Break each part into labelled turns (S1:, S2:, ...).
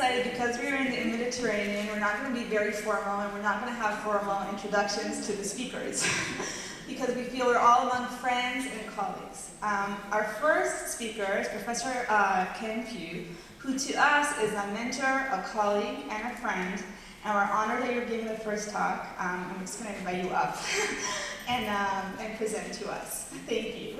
S1: decided because we were in the Mediterranean, we're not going to be very formal and we're not going to have formal introductions to the speakers because we feel we're all among friends and colleagues. Our first speaker is Professor Kenneth Pugh, who to us is a mentor, a colleague, and a friend, and we're honored that you're giving the first talk. I'm just going to invite you up and present to us. Thank you.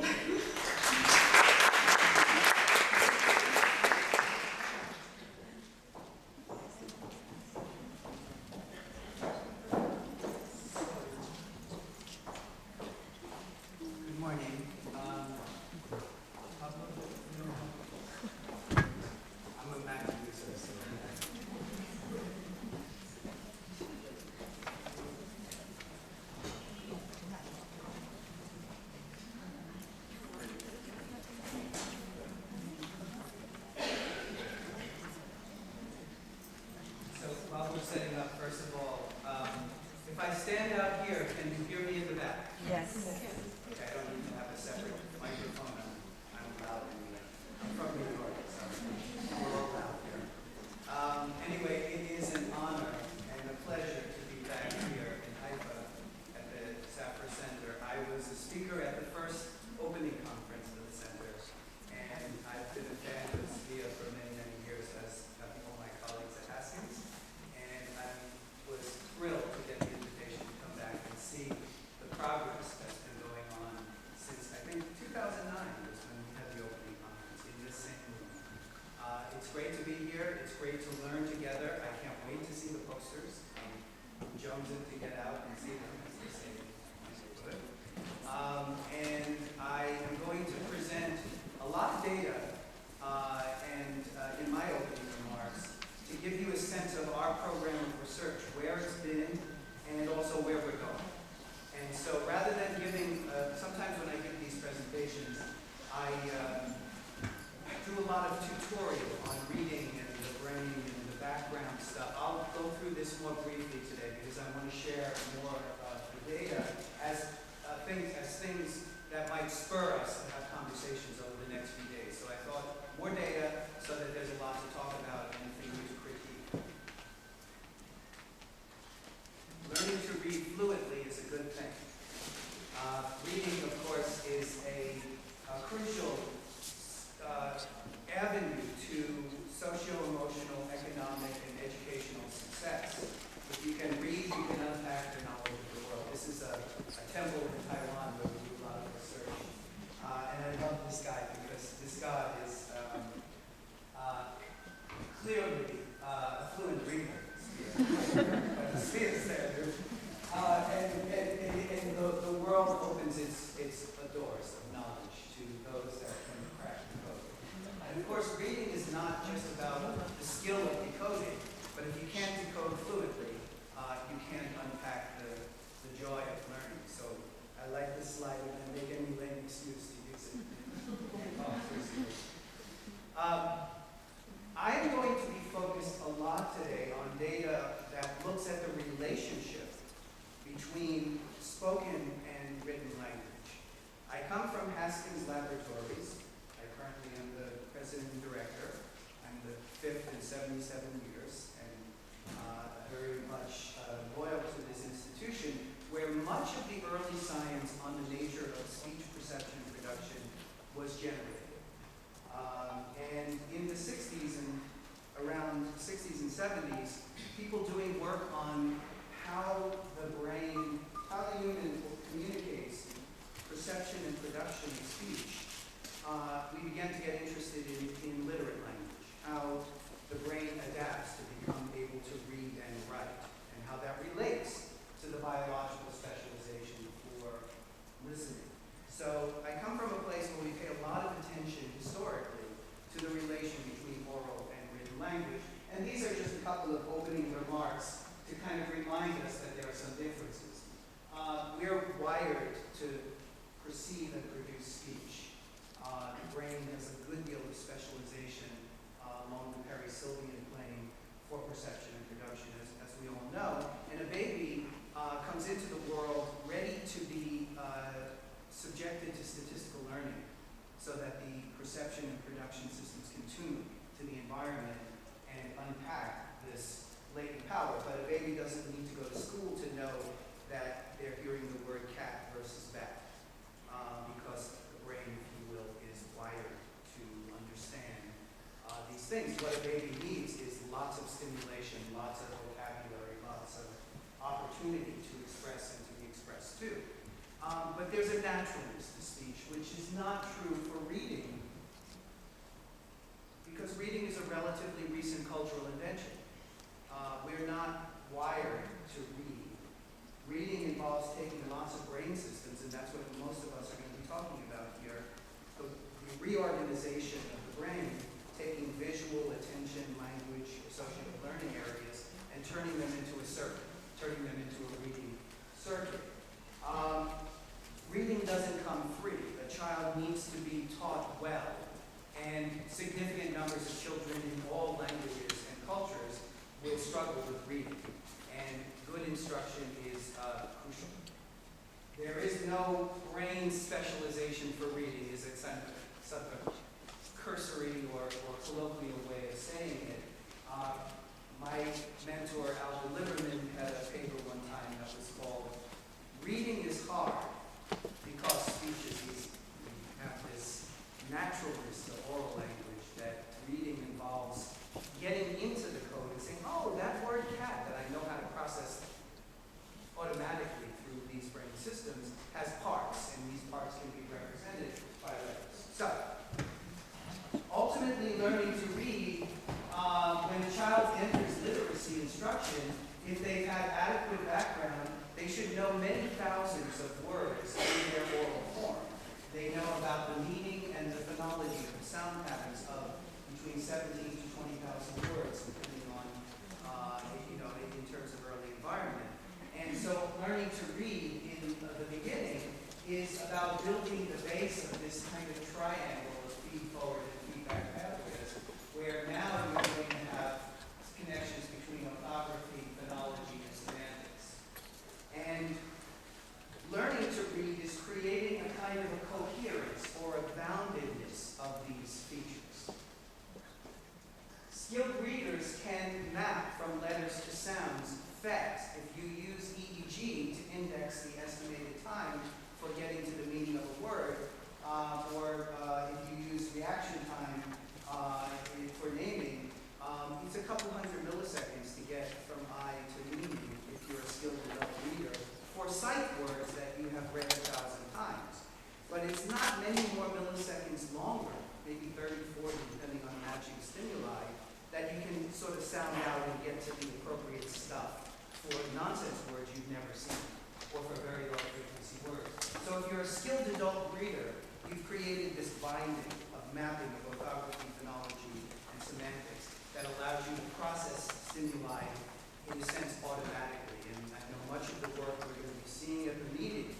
S2: so that the perception and production systems can tune to the environment and unpack things. What a baby needs is lots of stimulation, lots of vocabulary, lots of opportunity to express and to be expressed to. But there's a naturalness to speech, which is not true for reading, because reading is a relatively recent cultural invention. We're not wired to read. Reading involves taking lots of brain systems, and that's what most of us are going to be talking about here. The reorganization of the brain, taking visual, attention, language, associative learning areas, and turning them into a circuit, turning them into a reading circuit. Reading doesn't come free. A child needs to be taught well, and significant numbers of children in all languages and cultures will struggle with reading, and good instruction is crucial. There is no brain specialization for reading, is it some cursory or colloquial way of saying it. My mentor, Albert Liberman, had a paper one time that was called "Reading is Hard because Speech is Easy." We have this naturalness of oral language that reading involves getting into the code and saying, oh, that word cat that I know how to process automatically through these brain systems has parts, and these parts can be represented by letters. So, ultimately learning to read, when the child enters literacy instruction, if they've had adequate background, they should know many thousands of words in their oral form. They know about the meaning and the phonology, the sound patterns of between 17 to 20,000 words, depending on, in terms of early environment. And so learning to read in the beginning is about building the base of this kind of triangle of feed-forward and feedback pathways, where now you're going to have connections between orthography, phonology, and semantics. And learning to read is creating a kind of a coherence or a boundedness of these features. Skilled readers can map from letters to sounds fast. If you use EEG to index the estimated time for getting to the meaning of a word, or if you use reaction time for naming, it's a couple hundred milliseconds to get from I to meaning if you're a skilled adult reader for sight words that you have read 1,000 times. But it's not many more milliseconds longer, maybe 30, 40, depending on matching stimuli, that you can sort of sound out and get to the appropriate stuff for nonsense words you've never seen, or for very low frequency words. So if you're a skilled adult reader, you've created this binding of mapping of orthography, phonology, and semantics that allows you to process stimuli in a sense automatically. And I know much of the work we're going to be seeing at the meeting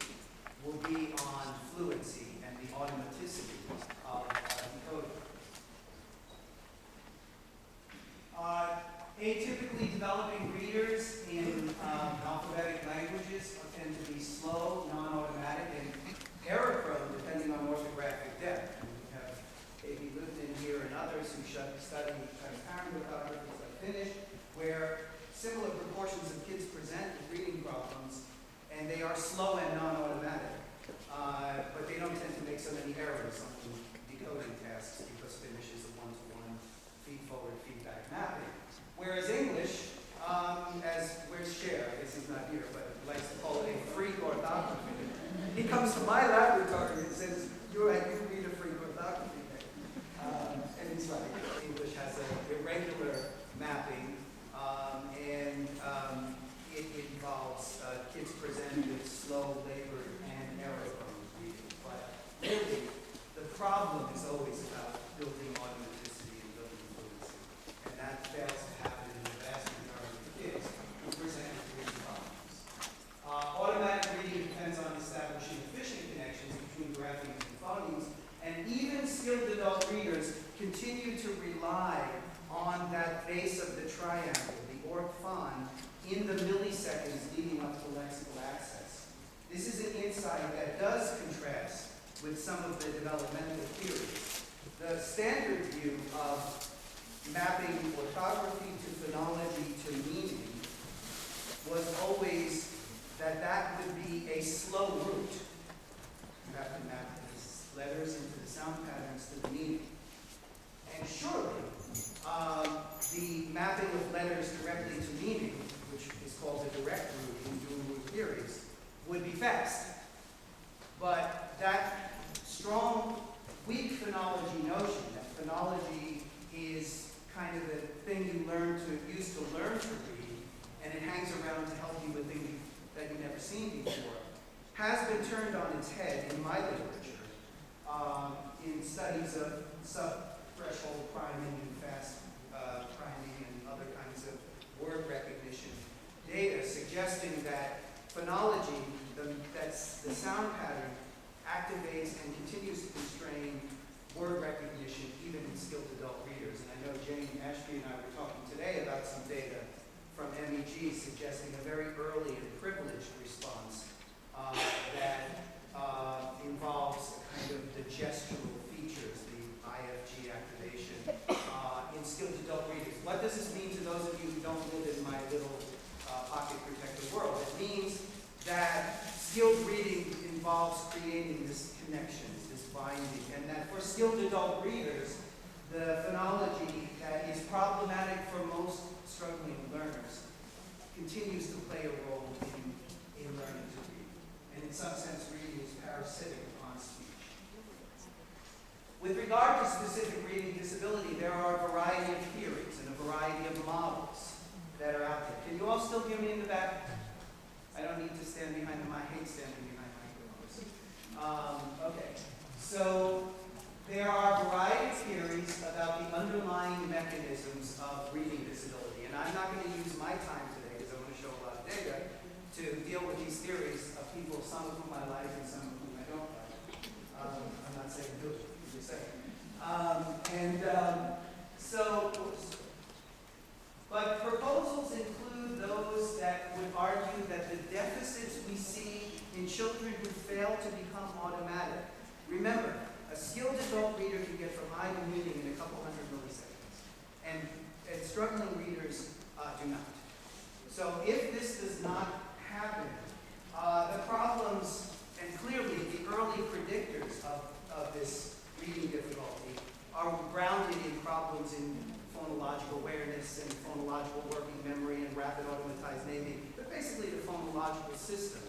S2: will be on fluency and the automaticity of decoding. Atypically developing readers in alphabetic languages tend to be slow, non-automatic, and error-prone depending on orthographic depth. We have A.B. Lipton here and others who study transparent orthography like Finnish, where similar proportions of kids present with reading problems, and they are slow and non-automatic, but they don't tend to make so many errors on the decoding tasks because Finnish is a one-to-one feed-forward feedback mapping. Whereas English, where's Cher? I guess he's not here, but likes to call it a freak orthography. He comes to my laboratory and says, you read a freak orthography. And he's right. English has an irregular mapping, and it involves kids presenting with slow, labored, and error-prone reading. But really, the problem is always about building automaticity and building fluency. And that fails to happen in the vast majority of kids who present with reading problems. Automatic reading depends on establishing efficient connections between graphemes and phonemes, and even skilled adult readers continue to rely on that base of the triangle, the orth-phon, in the milliseconds leading up to lexical access. This is an insight that does contrast with some of the developmental theories. The standard view of mapping orthography to phonology to meaning was always that that would be a slow route. You have to map these letters into the sound patterns to the meaning. And surely, would be fast. But that strong, weak phonology notion, that phonology is kind of the thing you use to learn to read, and it hangs around to help you with things that you've never seen before, has been turned on its head in my literature, in studies of sub-threshold priming and fast priming and other kinds of word recognition data, suggesting that phonology, that's the sound pattern, activates and continues to constrain word recognition even in skilled adult readers. And I know Jane Ashby and I were talking today about some data from MEG suggesting a very early and privileged response that involves kind of the gestural features, the IFG activation, in skilled adult readers. What does this mean to those of you who don't live in my little pocket protected world? It means that skilled reading involves creating this connection, this binding, and that for skilled adult readers, the phonology that is problematic for most struggling learners continues to play a role in learning to read. And in some sense, reading is parasitic on speech. With regard to specific reading disability, there are a variety of theories and a variety of models that are out there. Can you all still hear me in the back? I don't need to stand behind them. I hate standing behind microphones. Okay, so there are a variety of theories about the underlying mechanisms of reading disability. And I'm not going to use my time today, because I want to show a lot of data, to deal with these theories of people, some of whom I like and some of whom I don't like. I'm not saying do it, I'm just saying. But proposals include those that would argue that the deficits we see in children who fail to become automatic. Remember, a skilled adult reader can get from eye to meaning in a couple hundred milliseconds, and struggling readers do not. So if this does not happen, the problems, and clearly the early predictors of this reading difficulty are grounded in problems in phonological awareness and phonological working memory and rapid automatized naming, but basically the phonological system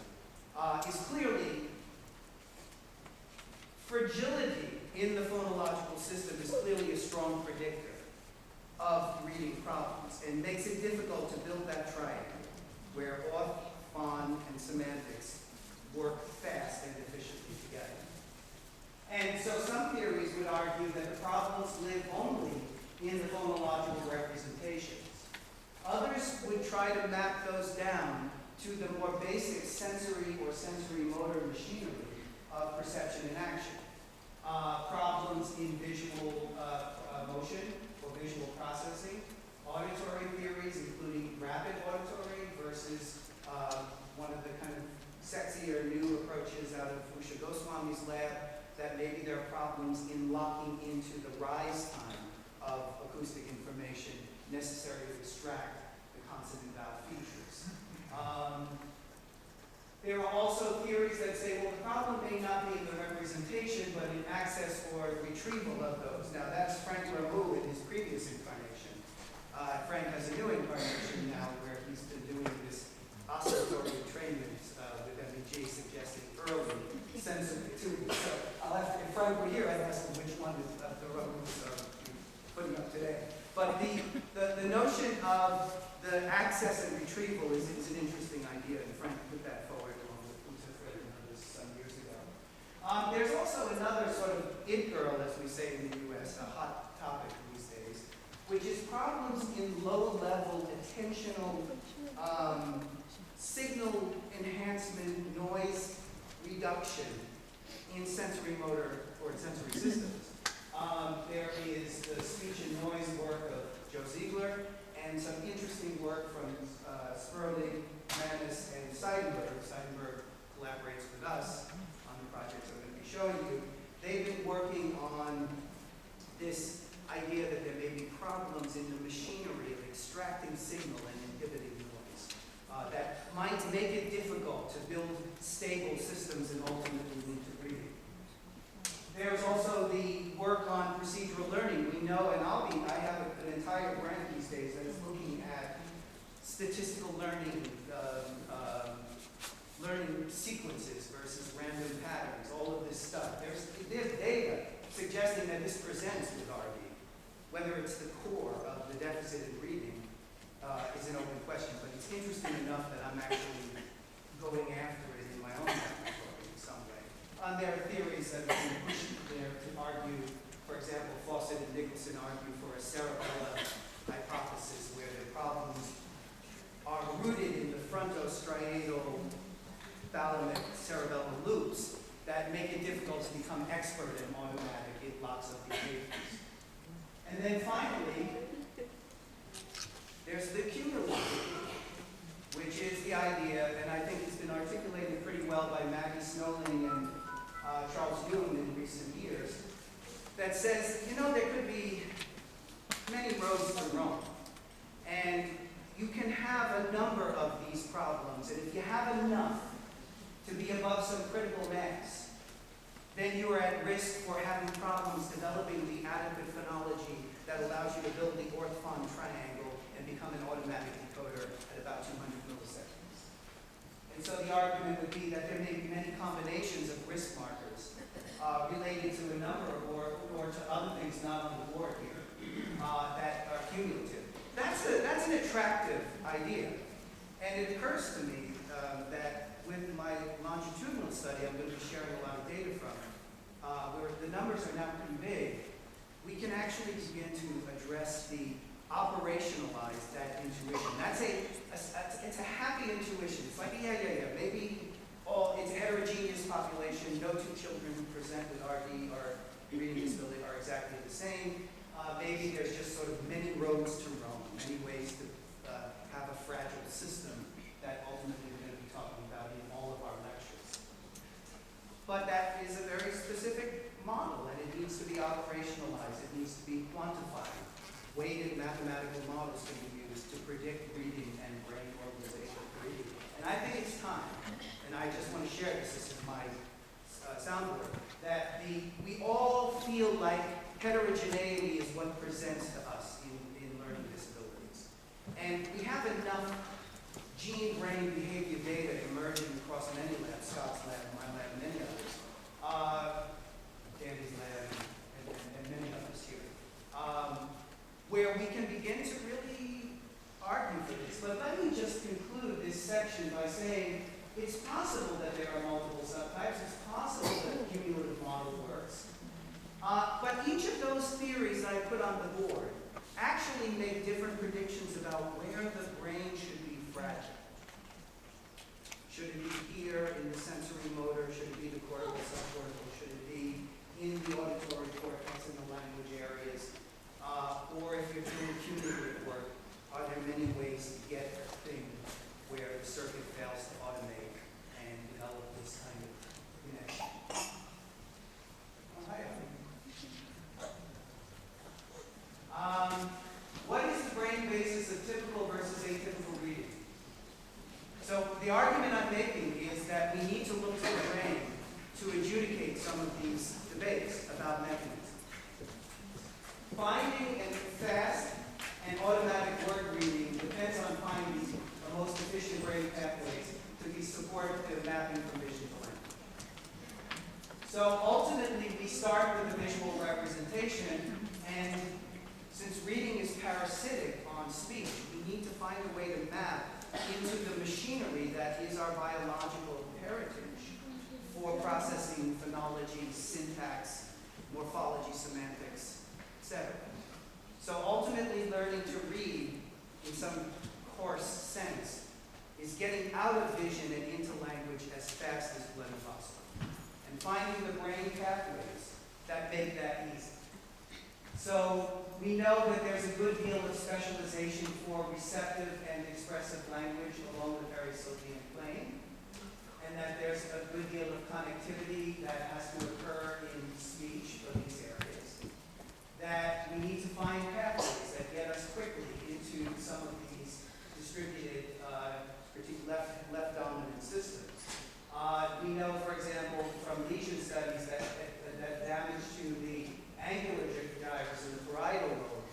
S2: is clearly, fragility in the phonological system is clearly a strong predictor of reading problems and makes it difficult to build that triangle where auth, phon, and semantics work fast and efficiently together. And so some theories would argue that the problems live only in the phonological representations. Others would try to map those down to the more basic sensory or sensory motor machinery of perception and action. Problems in visual motion or visual processing, auditory theories including rapid auditory versus one of the kind of sexier new approaches out of Usha Goswami's lab, that maybe there are problems in locking into the rise time of acoustic information necessary to extract the consonant vowel features. There are also theories that say, well, the problem may not be in the representation, but in access or retrieval of those. Now, that's Frank Rameau in his previous incarnation. Frank has a new incarnation now where he's been doing this oscillatory entrainment with MEG, suggesting early sensory tuning. So I'll have to, if Frank were here, I'd ask him which one of the Rameaus are putting up today. But the notion of the access and retrieval is an interesting idea, and Frank put that forward along with Pugh and others some years ago. There's also another sort of it girl, as we say in the US, a hot topic these days, which is problems in low-level attentional signal enhancement, noise reduction in sensory motor or sensory systems. There is the speech and noise work of Joe Ziegler, and some interesting work from Sperling, Manus, and Seidenberg. Seidenberg collaborates with us on the projects I'm going to be showing you. They've been working on this idea that there may be problems in the machinery of extracting signal and inhibiting noise that might make it difficult to build stable systems and ultimately lead to reading. There's also the work on procedural learning. We know, and I have an entire grant these days that is looking at statistical learning learning sequences versus random patterns, all of this stuff. There's data suggesting that this presents with RD. Whether it's the core of the deficit in reading is an open question, but it's interesting enough that I'm actually going after it in my own laboratory in some way. There are theories that have been pushed there to argue, for example, Fawcett and Nicholson argue for a cerebellar hypothesis where the problems are rooted in the frontostriatal thalamic cerebellum loops that make it difficult to become expert and automatic in lots of behaviors. And then finally, there's the cumulative, which is the idea, and I think it's been articulated pretty well by Maggie Snowling and Charles Newman in recent years, that says, you know, there could be many roads to Rome. And you can have a number of these problems, and if you have enough to be above some critical mass, then you are at risk for having problems developing the adequate phonology that allows you to build the orthon triangle and become an automatic decoder at about 200 milliseconds. And so the argument would be that there may be many combinations of risk markers related to a number or to other things not on the board here that are cumulative. That's an attractive idea. And it occurs to me that with my longitudinal study, I'm going to be sharing a lot of data from, where the numbers are now pretty big, we can actually begin to address the operationalize that intuition. It's a happy intuition. It's like, yeah, maybe it's a heterogeneous population. No two children who present with RD or reading disability are exactly the same. Maybe there's just sort of many roads to Rome, many ways to have a fragile system that ultimately we're going to be talking about in all of our lectures. But that is a very specific model, and it needs to be operationalized. It needs to be quantified. Weighted mathematical models can be used to predict reading and brain organization for reading. And I think it's time, and I just want to share this is my soundboard, that we all feel like heterogeneity is what presents to us in learning disabilities. And we have enough gene brain behavior data emerging across many labs, Scott's lab, my lab, and many others, Dandy's lab, and many others here, where we can begin to really argue for this. But let me just conclude this section by saying it's possible that there are multiple subtypes. It's possible that a cumulative model works. But each of those theories that I put on the board actually make different predictions about where the brain should be fragile. Should it be here in the sensory motor? Should it be the cortical subcortical? Should it be in the auditory cortex in the language areas? Or if you're doing cumulative work, are there many ways to get a thing where the circuit fails to automate and develop this kind of connection? What is the brain basis of typical versus atypical reading? So the argument I'm making is that we need to look to the brain to adjudicate some of these debates about mechanisms. Finding a fast and automatic word reading depends on finding the most efficient brain pathways to support the mapping from vision to language. So ultimately, we start with the visual representation, and since reading is parasitic on speech, we need to find a way to map into the machinery that is our biological heritage for processing phonology, syntax, morphology, semantics, etc. So ultimately, learning to read in some coarse sense is getting out of vision and into language as fast as bloody possible, and finding the brain pathways that make that easy. So we know that there's a good deal of specialization for receptive and expressive language along the perisylvian plane, and that there's a good deal of connectivity that has to occur in speech for these areas. That we need to find pathways that get us quickly into some of these distributed, particularly left dominant systems. We know, for example, from lesion studies that damage to the angular gyrus in the parietal lobe,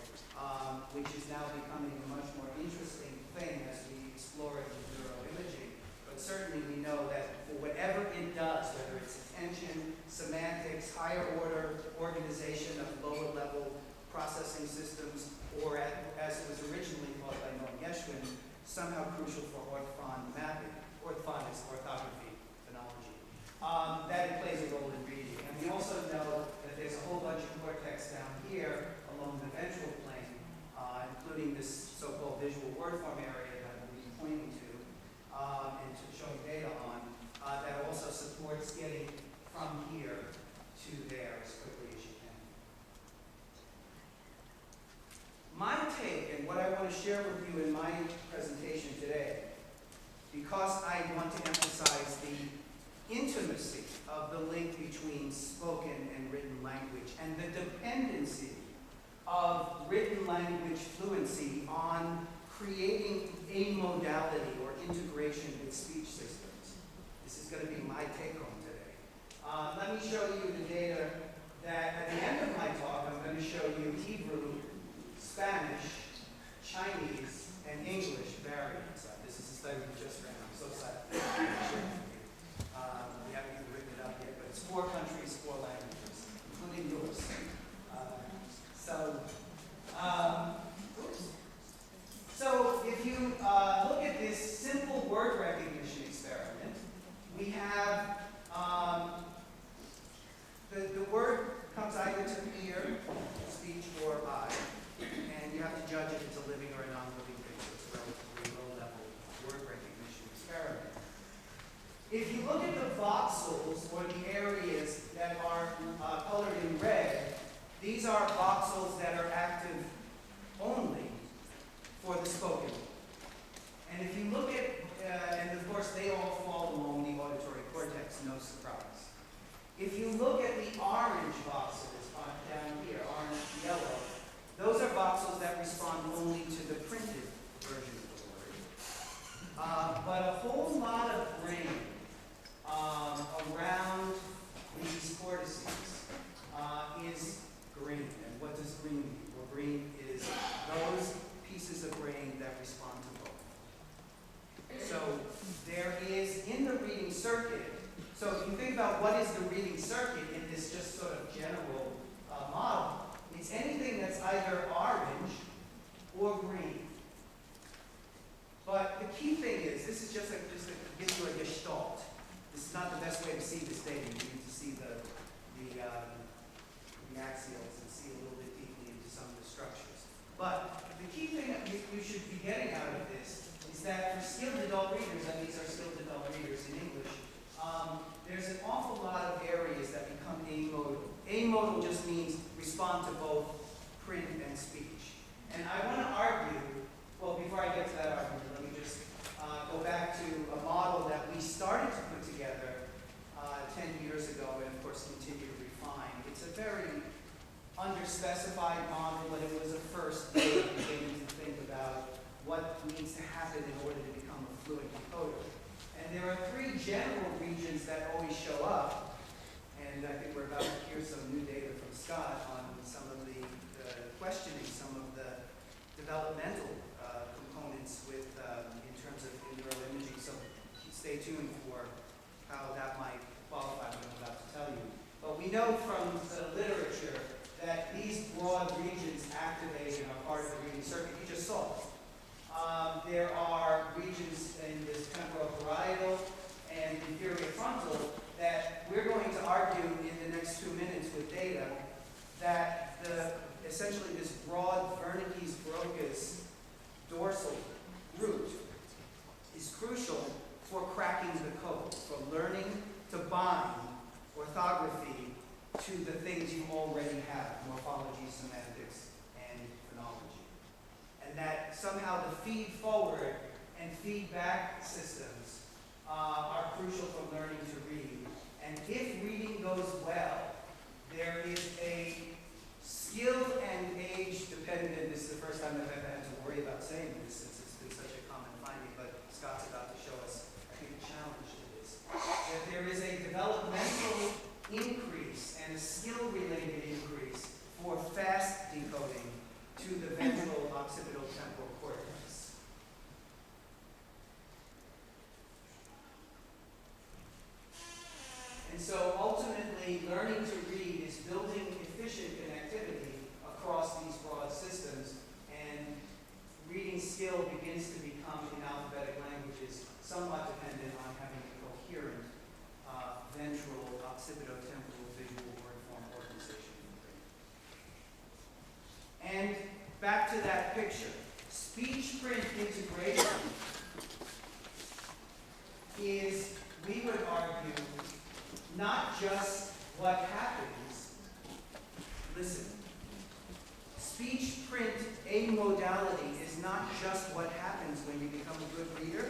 S2: which is now becoming a much more interesting thing as we explore it in neuroimaging. But certainly we know that for whatever it does, whether it's attention, semantics, higher order organization of lower level processing systems, or as it was originally thought by Noam Yeshwin, somehow crucial for orthon mapping, orthonics, orthography, phonology, that it plays a role in reading. And we also know that there's a whole bunch of cortex down here along the ventral plane, including this so-called visual word form area that we'll be pointing to and showing data on, that also supports getting from here to there as quickly as you can. My take, and what I want to share with you in my presentation today, because I want to emphasize the intimacy of the link between spoken and written language and the dependency of written language fluency on creating a modality or integration with speech systems. This is going to be my take home today. Let me show you the data that at the end of my talk I'm going to show you Hebrew, Spanish, Chinese, and English variants. This is a study we just ran. I'm so sad to share it with you. We haven't even written it up yet, but it's 4 countries, 4 languages, including yours. So if you look at this simple word recognition experiment, we have the word comes either to ear, speech, or eye, and you have to judge if it's a living or a non-living picture. It's a relatively low-level word recognition experiment. If you look at the voxels, or the areas that are colored in red, these are voxels that are active only for the spoken. And if you look at, and of course they all fall along the auditory cortex, no surprise. If you look at the orange voxels down here, orange, yellow, those are voxels that respond only to the printed version of the word. But a whole lot of brain around these cortices is green. And what does green mean? Well, green is those pieces of brain that respond to both. So there is in the reading circuit, so if you think about what is the reading circuit in this just sort of general model, it's anything that's either orange or green. But the key thing is, this is just to give you a gestalt. This is not the best way to see this data. You need to see the axials and see a little bit deeply into some of the structures. But the key thing that you should be getting out of this is that for skilled adult readers, and these are skilled adult readers in English, there's an awful lot of areas that become amodal. Amodal just means respond to both print and speech. And I want to argue, well, before I get to that argument, let me just go back to a model that we started to put together 10 years ago and, of course, continue to refine. It's a very underspecified model, but it was a first beginning to think about what needs to happen in order to become a fluent decoder. And there are 3 general regions that always show up, and I think we're about to hear some new data from Scott on some of the questioning, some of the developmental components with in terms of neuroimaging. So stay tuned for how that might qualify what I'm about to tell you. But we know from the literature that these broad regions activate and are part of the reading circuit. You just saw it. There are regions in this temporoparietal and inferior frontal that we're going to argue in the next 2 minutes with data that essentially this broad Wernicke's-Broca's dorsal root is crucial for cracking the code, for learning to bind orthography to the things you already have, morphology, semantics, and phonology. And that somehow the feed-forward and feedback systems are crucial for learning to read. And if reading goes well, there is a skilled and age-dependent, this is the first time I've ever had to worry about saying this since it's been such a common finding, but Scott's about to show us, I think, a challenge to this, that there is a developmental increase and a skill-related increase for fast decoding to the ventral occipital temporal cortex. ultimately, learning to read is building efficient connectivity across these broad systems, and reading skill begins to become, in alphabetic languages, somewhat dependent on having a coherent ventral, occipitotemporal, visual, word form organization. And back to that picture. Speech-print integration is, we would argue, not just what happens. Listen. Speech-print amodality is not just what happens when you become a good reader.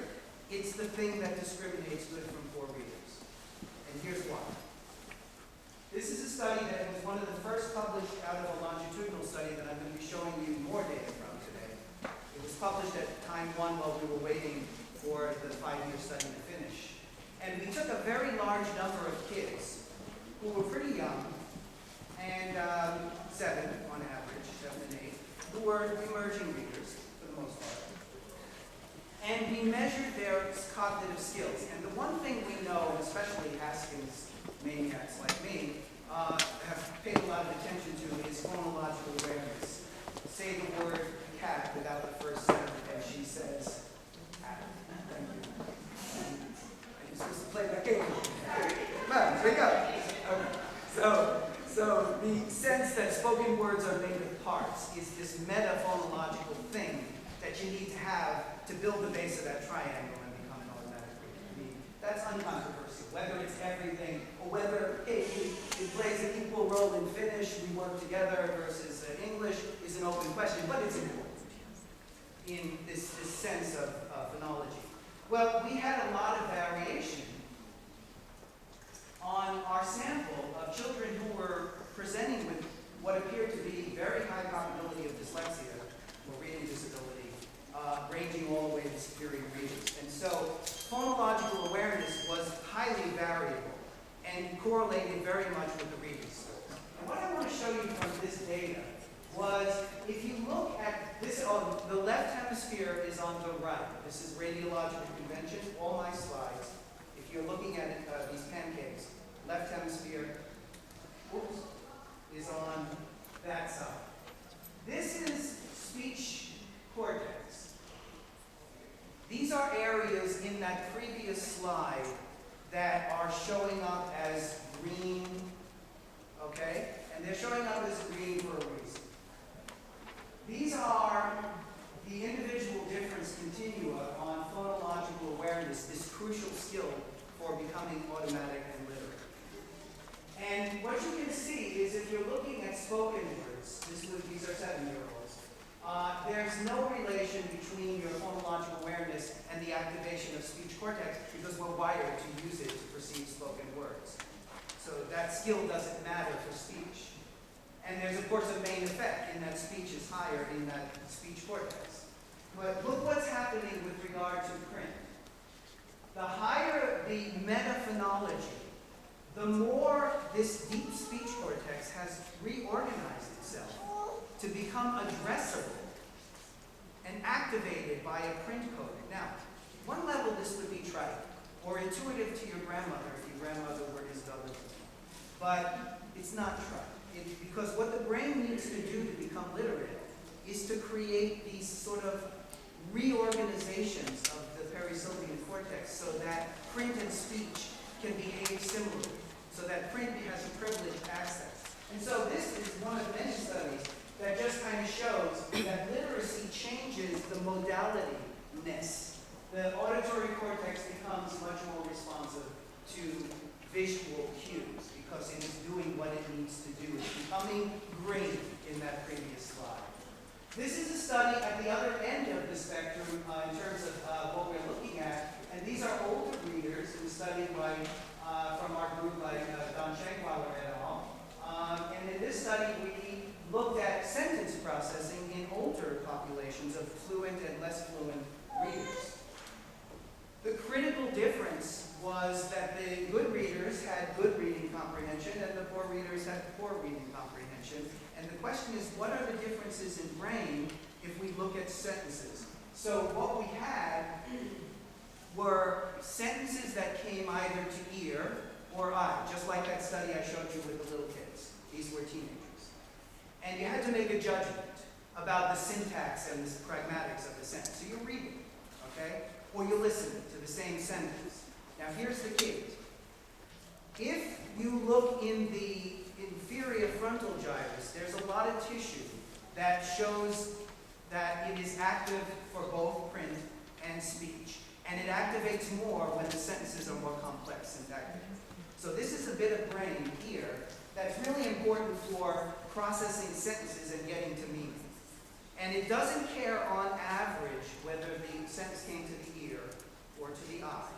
S2: It's the thing that discriminates good from poor readers. And here's why. This is a study that was one of the first published out of a longitudinal study that I'm going to be showing you more data from today. It was published at time one while we were waiting for the 5-year study to finish. And we took a very large number of kids who were pretty young, and 7 on average, 7 and 8, who were emerging readers for the most part. And we measured their cognitive skills. And the one thing we know, especially Haskins maniacs like me, have paid a lot of attention to is phonological awareness. Say the word cat without the first sound, and she says, cat. Thank you. You're supposed to play that game. Come on, wake up. Okay. So the sense that spoken words are made of parts is this meta-phonological thing that you need to have to build the base of that triangle and become an automatic reader. I mean, that's uncontroversial. Whether it's everything, or whether it plays an equal role in Finnish, we work together, versus English, is an open question, but it's important in this sense of phonology. Well, we had a lot of variation on our sample of children who were presenting with what appeared to be very high probability of dyslexia or reading disability, ranging all the way to superior readers. And so phonological awareness was highly variable and correlated very much with the reading skills. And what I want to show you from this data was, if you look at this, the left hemisphere is on the right. This is radiological convention, all my slides. If you're looking at these pancakes, left hemisphere, is on that side. This is speech cortex. These are areas in that previous slide that are showing up as green, okay? And they're showing up as green for a reason. These are the individual difference continua on phonological awareness, this crucial skill for becoming automatic and literate. And what you can see is, if you're looking at spoken words, these are 7-year-olds, there's no relation between your phonological awareness and the activation of speech cortex, because we're wired to use it to perceive spoken words. So that skill doesn't matter for speech. And there's, of course, a main effect in that speech is higher in that speech cortex. But look what's happening with regard to print. The higher the metaphonology, the more this deep speech cortex has reorganized itself to become addressable and activated by a print coding. Now, at one level this would be trite or intuitive to your grandmother if your grandmother were his daughter. But it's not trite. Because what the brain needs to do to become literate is to create these sort of reorganizations of the perisylvian cortex so that print and speech can behave similarly, so that print has a privileged access. And so this is one of many studies that just kind of shows that literacy changes the modality-ness. The auditory cortex becomes much more responsive to visual cues because it is doing what it needs to do. It's becoming green in that previous slide. This is a study at the other end of the spectrum in terms of what we're looking at. And these are older readers. It was studied by, from our group by Don Schenkwaller et al. And in this study, we looked at sentence processing in older populations of fluent and less fluent readers. The critical difference was that the good readers had good reading comprehension and the poor readers had poor reading comprehension. And the question is, what are the differences in brain if we look at sentences? So what we had were sentences that came either to ear or I, just like that study I showed you with the little kids. These were teenagers. And you had to make a judgment about the syntax and the pragmatics of the sentence. So you're reading, okay? Or you're listening to the same sentence. Now here's the key. If you look in the inferior frontal gyrus, there's a lot of tissue that shows that it is active for both print and speech. And it activates more when the sentences are more complex syntactically. So this is a bit of brain here that's really important for processing sentences and getting to meaning. And it doesn't care on average whether the sentence came to the ear or to the eye.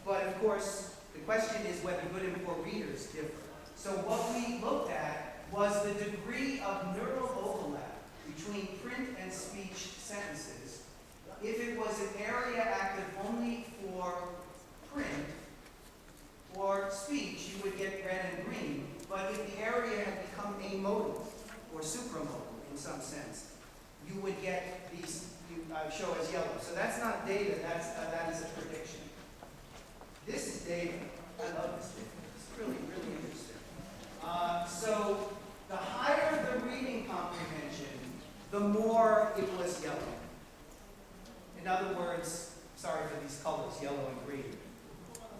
S2: But of course, the question is whether good and poor readers differ. So what we looked at was the degree of neural overlap between print and speech sentences. If it was an area active only for print or speech, you would get red and green. But if the area had become amodal or supramodal in some sense, you would get these show as yellow. So that's not data, that is a prediction. This is data. I love this data. It's really, really interesting. So the higher the reading comprehension, the more it was yellow. In other words, sorry for these colors, yellow and green.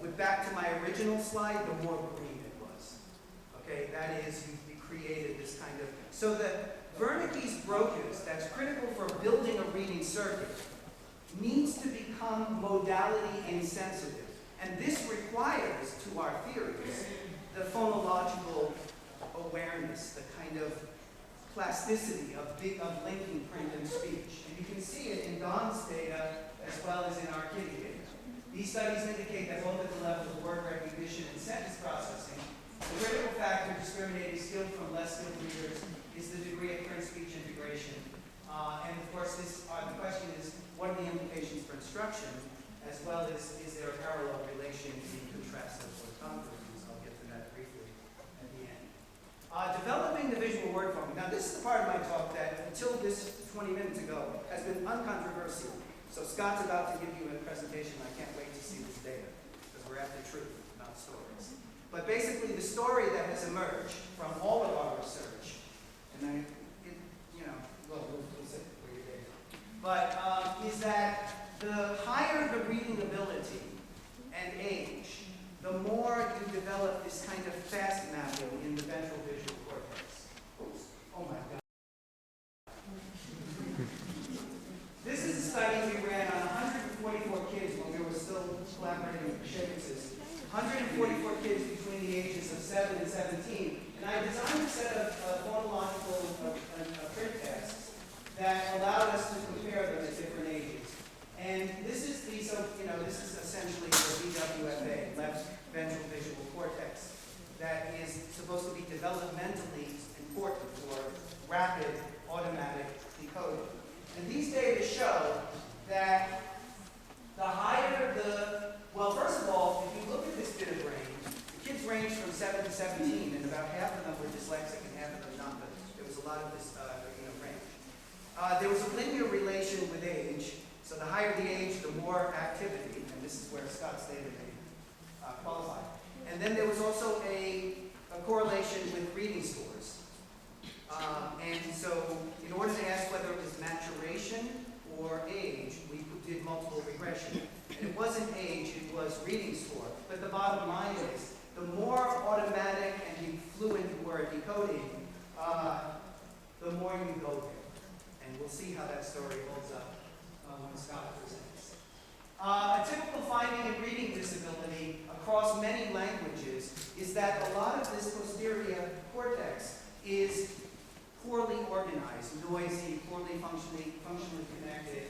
S2: But back to my original slide, the more green it was. Okay, that is, we created this kind of, so the Wernicke's brochures, that's critical for building a reading circuit, needs to become modality insensitive. And this requires, to our theories, the phonological awareness, the kind of plasticity of linking print and speech. And you can see it in Don's data as well as in our kitty data. These studies indicate that both at the level of word recognition and sentence processing, the critical factor discriminating skilled from less skilled readers is the degree of print-speech integration. And of course, the question is, what are the implications for instruction, as well as, is there a parallel relation in contrastive or convergence? I'll get to that briefly at the end. Developing the visual word forming. Now, this is the part of my talk that, until this 20 minutes ago, has been uncontroversial. So Scott's about to give you a presentation. I can't wait to see this data, because we're after truth, not stories. But basically, the story that has emerged from all of our research, and we'll see where your data, but is that the higher the reading ability and age, the more you develop this kind of fast mapping in the ventral visual cortex. Oops. Oh my God. This is a study we ran on 144 kids when we were still collaborating with Shakus. 144 kids between the ages of 7 and 17. And I designed a set of phonological print tests that allowed us to compare them at different ages. And this is this is essentially the VWFA, left ventral visual cortex, that is supposed to be developmentally important for rapid automatic decoding. And these data show that the higher well, first of all, if you look at this bit of range, the kids range from 7 to 17, and about half of them were dyslexic and half of them not, but there was a lot of this range. There was a linear relation with age. So the higher the age, the more activity, and this is where Scott's data may qualify. And then there was also a correlation with reading scores. And so in order to ask whether it was maturation or age, we did multiple regression. And it wasn't age, it was reading score. But the bottom line is, the more automatic and fluent you were at decoding, the more you go there. And we'll see how that story holds up when Scott presents. A typical finding in reading disability across many languages is that a lot of this posterior cortex is poorly organized, noisy, poorly functionally connected.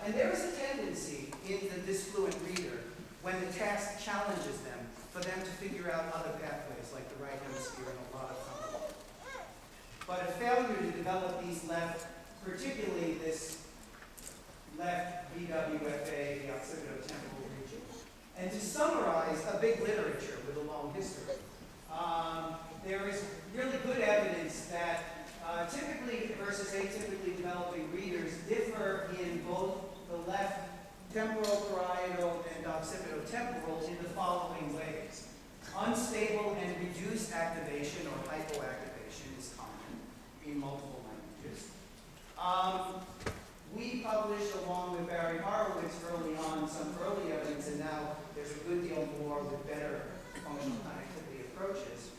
S2: And there is a tendency in the dysfluent reader, when the task challenges them, for them to figure out other pathways, like the right hemisphere and a lot of time. But a failure to develop these left, particularly this left VWFA, the occipitotemporal region. And to summarize a big literature with a long history, there is really good evidence that typically versus atypically developing readers differ in both the left temporal, parietal, and occipitotemporal in the following ways. unstable and reduced activation or hypoactivation is common in multiple languages. We published, along with Barry Horowitz early on, some early evidence, and now there's a good deal more with better functional connectivity approaches,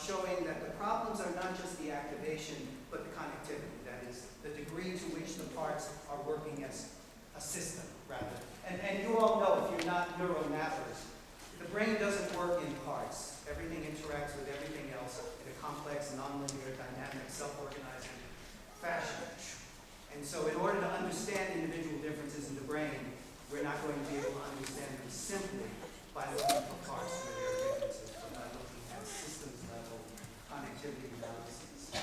S2: showing that the problems are not just the activation, but the connectivity. That is, the degree to which the parts are working as a system, rather. And you all know, if you're not neuromappers, the brain doesn't work in parts. Everything interacts with everything else in a complex, nonlinear, dynamic, self-organizing fashion. And so in order to understand individual differences in the brain, we're not going to be able to understand them simply by looking for parts where there are differences, but by looking at systems-level connectivity analyses.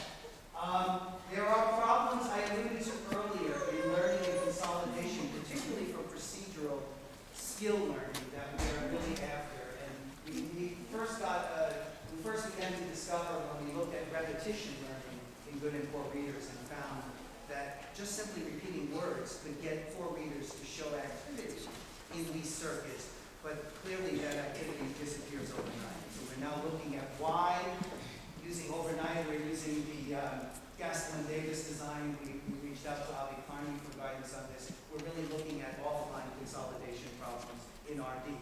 S2: There are problems I alluded to earlier in learning and consolidation, particularly for procedural skill learning that we're really after. And we first began to discover when we looked at repetition learning in good and poor readers and found that just simply repeating words could get poor readers to show activity in these circuits, but clearly that activity disappears overnight. So we're now looking at why, using overnight, we're using the Gastelum-Davis design. We reached out to Avi Carney for guidance on this. We're really looking at offline consolidation problems in RD.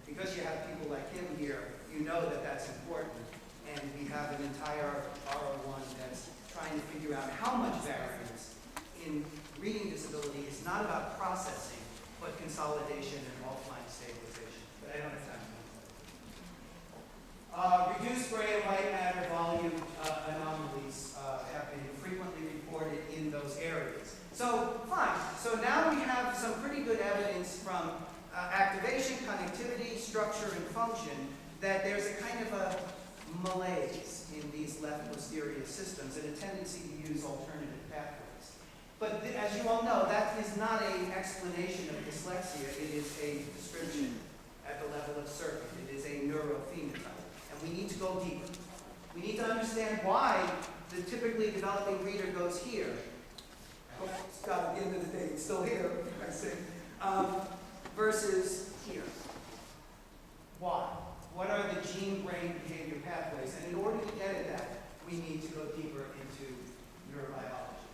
S2: Because you have people like him here, you know that that's important, and we have an entire R01 that's trying to figure out how much variance in reading disability is not about processing, but consolidation and offline stabilization. But I don't have time for that. Reduced gray and white matter volume anomalies have been frequently reported in those areas. So, fine. So now we have some pretty good evidence from activation, connectivity, structure, and function that there's a kind of a malaise in these left posterior systems and a tendency to use alternative pathways. But as you all know, that is not an explanation of dyslexia. It is a description at the level of circuit. It is a neurophenotype. And we need to go deeper. We need to understand why the typically developing reader goes here. I hope Scott, at the end of the day, it's still here, I say, versus here. Why? What are the gene-brain behavior pathways? And in order to get at that, we need to go deeper into neurobiology.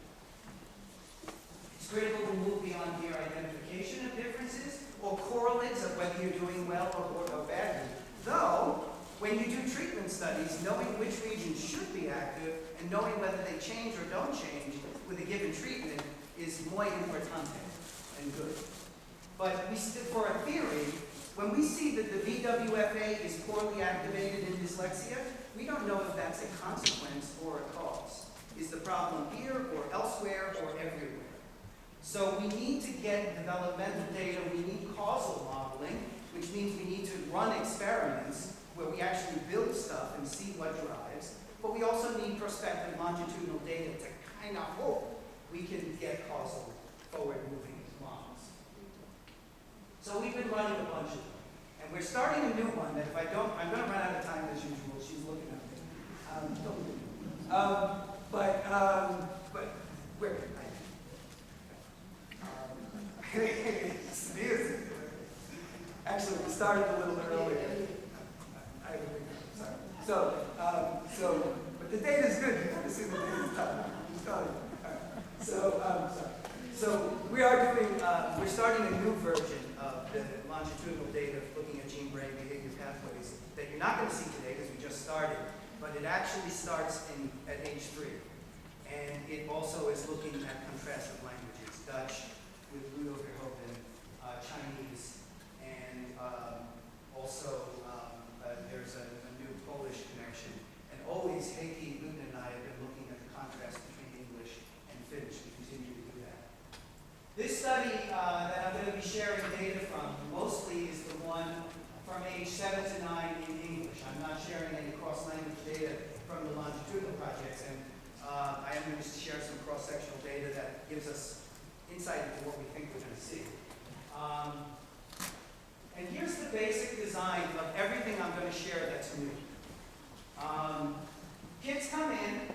S2: It's critical to move beyond mere identification of differences or correlates of whether you're doing well or badly. Though, when you do treatment studies, knowing which regions should be active and knowing whether they change or don't change with a given treatment is muy importante and good. But for a theory, when we see that the VWFA is poorly activated in dyslexia, we don't know if that's a consequence or a cause. Is the problem here or elsewhere or everywhere? So we need to get developmental data, we need causal modeling, which means we need to run experiments where we actually build stuff and see what drives, but we also need prospective longitudinal data to kind of hope we can get causal forward-moving models. So we've been running a bunch of them. And we're starting a new one that if I don't, I'm going to run out of time as usual. She's looking at me. But where? Actually, we started a little earlier. Sorry. But the data's good. You want to see the data's tough. So we are doing, we're starting a new version of the longitudinal data looking at gene-brain behavior pathways that you're not going to see today because we just started, but it actually starts at age 3. And it also is looking at contrastive languages, Dutch with Ludo Verhoeven, Chinese, and also there's a new Polish connection. And always Heikki, Luton, and I have been looking at the contrast between English and Finnish. We continue to do that. This study that I'm going to be sharing data from mostly is the one from age 7 to 9 in English. I'm not sharing any cross-language data from the longitudinal projects, and I am going to share some cross-sectional data that gives us insight into what we think we're going to see. And here's the basic design of everything I'm going to share that's new. Kids come in,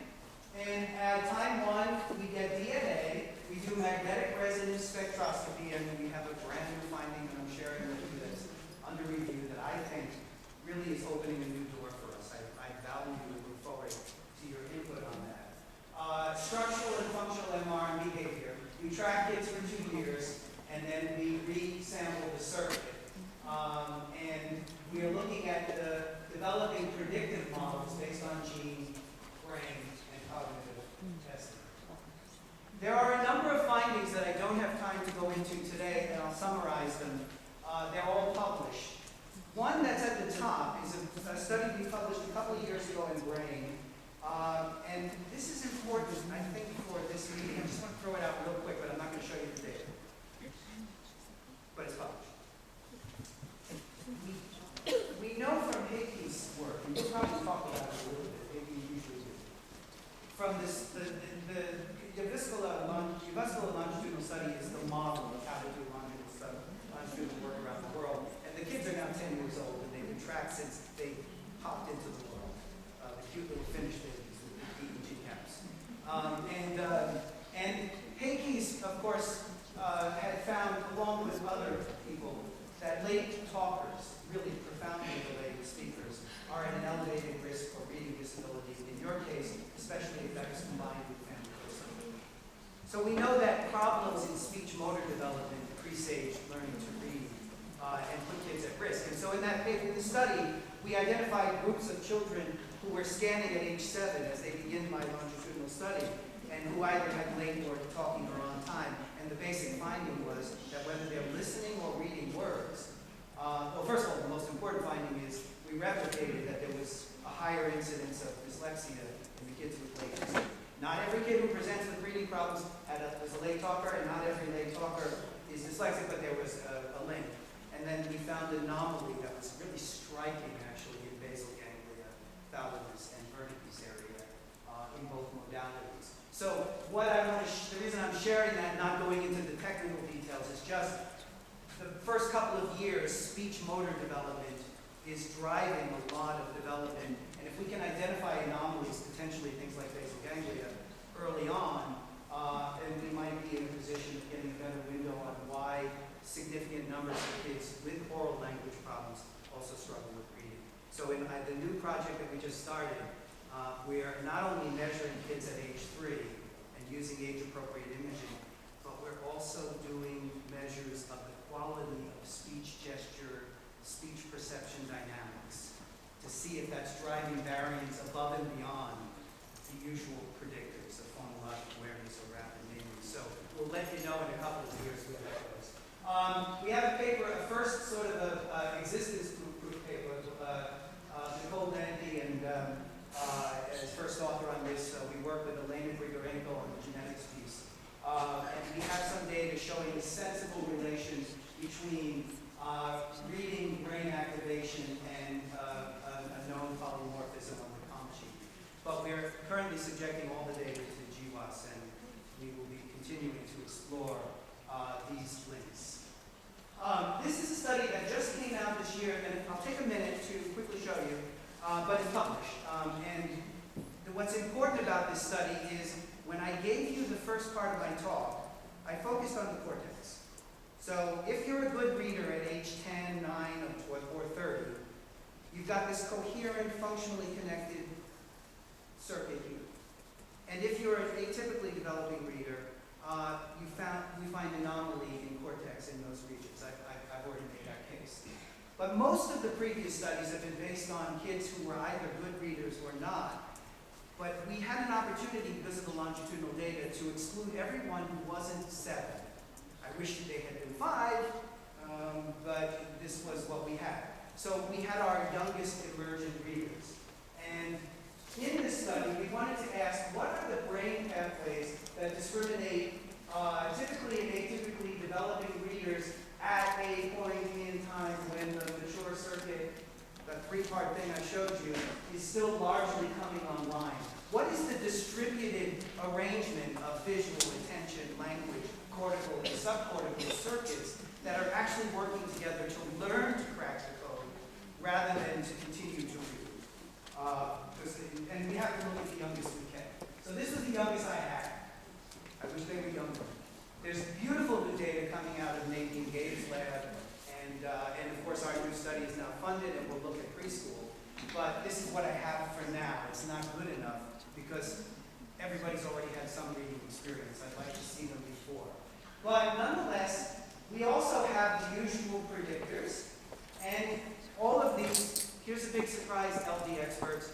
S2: and at time 1, we get DNA, we do magnetic resonance spectroscopy, and we have a brand new finding that I'm sharing with you that's under review that I think really is opening a new door for us. I value and look forward to your input on that. Structural and functional MR and behavior. We track kids for 2 years, and then we re-sample the circuit. And we are looking at developing predictive models based on gene, brain, and cognitive testing. There are a number of findings that I don't have time to go into today, and I'll summarize them. They're all published. One that's at the top is a study we published a couple of years ago in Brain. And this is important, I think, for this meeting. I just want to throw it out real quick, but I'm not going to show you the data. But it's published. We know from Hickey's work, and we'll probably talk about it a little bit, maybe you usually do, from this, the uvesicular longitudinal study is the model of how to do longitudinal work around the world. And the kids are now 10 years old, and they've been tracked since they popped into the world. The cute little Finnish babies with the EEG caps. And Hickey's, of course, had found, along with other people, that late talkers, really profoundly delayed speakers, are at an elevated risk for reading disability. In your case, especially if that is combined with family history. So we know that problems in speech motor development presage learning to read and put kids at risk. And so in that paper, in the study, we identified groups of children who were scanning at age 7 as they begin my longitudinal study, and who either had late or talking or on time. And the basic finding was that whether they're listening or reading words, well, first of all, the most important finding is we replicated that there was a higher incidence of dyslexia in the kids with late listening. Not every kid who presents with reading problems was a late talker, and not every late talker is dyslexic, but there was a link. And then we found an anomaly that was really striking, actually, in basal ganglia, thalamus, and Wernicke's area in both modalities. So what I want to, the reason I'm sharing that, not going into the technical details, is just the first couple of years, speech motor development is driving a lot of development. And if we can identify anomalies, potentially things like basal ganglia, early on, then we might be in a position of getting a better window on why significant numbers of kids with oral language problems also struggle with reading. So in the new project that we just started, we are not only measuring kids at age 3 and using age-appropriate imaging, but we're also doing measures of the quality of speech gesture, speech perception dynamics, to see if that's driving variance above and beyond the usual predictors of phonologic awareness or rapid memory. So we'll let you know in a couple of years where that goes. We have a paper, a first sort of existence proof paper. Nicole Dandy and as first author on this, we work with Elena Grigorenko on the genetics piece. And we have some data showing a sensible relation between reading, brain activation, and a known polymorphism on the comp sheet. But we're currently subjecting all the data to GWAS, and we will be continuing to explore these links. This is a study that just came out this year, and I'll take a minute to quickly show you, but it's published. And what's important about this study is when I gave you the first part of my talk, I focused on the cortex. So if you're a good reader at age 10, 9, or 30, you've got this coherent, functionally connected circuit here. And if you're an atypically developing reader, we find anomaly in cortex in those regions. I've already made that case. But most of the previous studies have been based on kids who were either good readers or not. But we had an opportunity, because of the longitudinal data, to exclude everyone who wasn't 7. I wish that they had been 5, but this was what we had. So we had our youngest emergent readers. And in this study, we wanted to ask, what are the brain pathways that discriminate typically and atypically developing readers at a point in time when the mature circuit, the 3-part thing I showed you, is still largely coming online? What is the distributed arrangement of visual, attention, language, cortical, and subcortical circuits that are actually working together to learn to crack the code rather than to continue to read? And we have to look at the youngest we can. So this was the youngest I had. I wish they were younger. There's beautiful new data coming out of Nadine Gabe's lab, and of course our new study is now funded, and we'll look at preschool, but this is what I have for now. It's not good enough because everybody's already had some reading experience. I'd like to see them before. But nonetheless, we also have the usual predictors, and all of these, here's a big surprise, LD experts,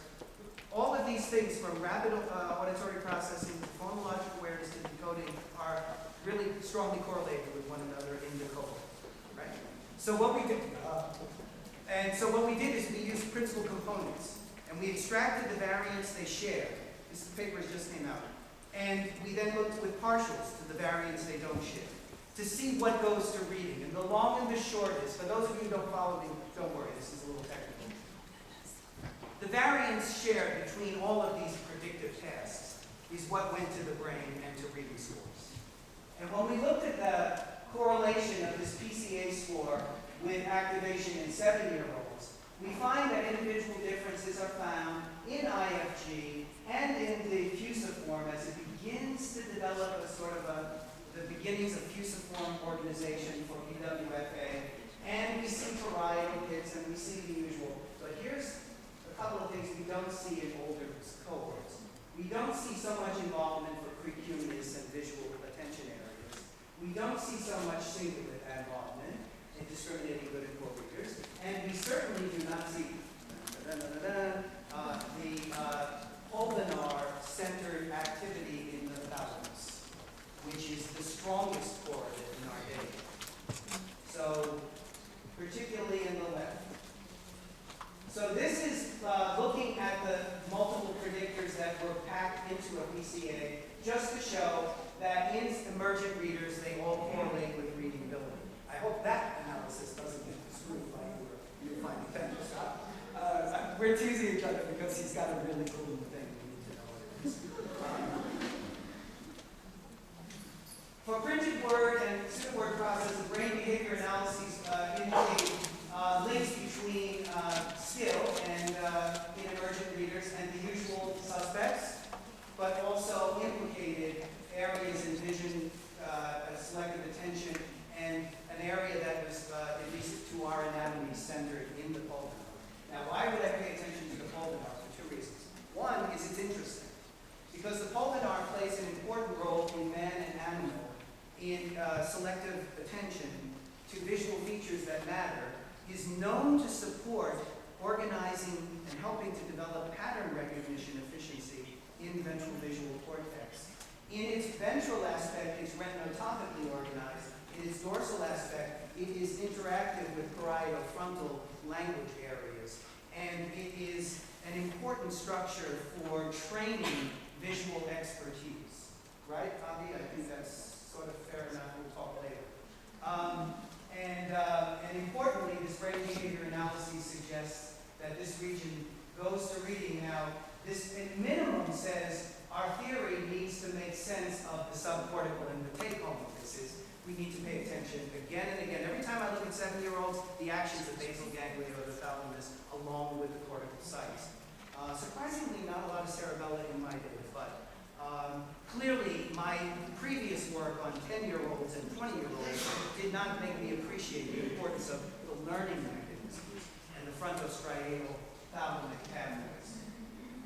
S2: all of these things from rapid auditory processing to phonological awareness to decoding are really strongly correlated with one another in decoding, right? So what we did is we used principal components, and we extracted the variants they share. This paper just came out. And we then looked with partials to the variants they don't share, to see what goes to reading. And the long and the short is, for those of you who don't follow me, don't worry, this is a little technical. The variance shared between all of these predictive tasks is what went to the brain and to reading scores. And when we looked at the correlation of this PCA score with activation in 7-year-olds, we find that individual differences are found in IFG and in the fusiform as it begins to develop a sort of the beginnings of fusiform organization for PWFA. And we see parietal pits and we see the usual. But here's a couple of things we don't see in older cohorts. We don't see so much involvement for precuneus and visual attention areas. We don't see so much cingulate involvement in discriminating good and poor readers. And we certainly do not see the pulvinar-centered activity in the thalamus, which is the strongest correlate in our data. So, particularly in the left. So this is looking at the multiple predictors that were packed into a PCA, just to show that in emergent readers, they all correlate with reading ability. I hope that analysis doesn't get screwed by you finding Kenneth. We're teasing each other because he's got a really cool thing we need to know what it is. For printed word and pseudo-word process, the brain behavior analyses indicate links between skill and in emergent readers and the usual suspects, but also implicated areas in vision, selective attention, and an area that was, at least to our anatomy, centered in the pulvinar. Now, why would I pay attention to the pulvinar? For two reasons. One is it's interesting, because the pulvinar plays an important role in man and animal in selective attention to visual features that matter, is known to support organizing and helping to develop pattern recognition efficiency in ventral visual cortex. In its ventral aspect, it's retinotopically organized. In its dorsal aspect, it is interactive with parieto-frontal language areas. And it is an important structure for training visual expertise. Right, Avi? I think that's sort of fair enough. We'll talk later. And importantly, this brain behavior analysis suggests that this region goes to reading. Now, this at minimum says our theory needs to make sense of the subcortical, and the take-home of this is we need to pay attention again and again. Every time I look at 7-year-olds, the actions of basal ganglia or the thalamus along with the cortical sites. Surprisingly, not a lot of cerebella in my data, but clearly my previous work on 10-year-olds and 20-year-olds did not make me appreciate the importance of the learning mechanisms and the frontostriatal thalamic pathways.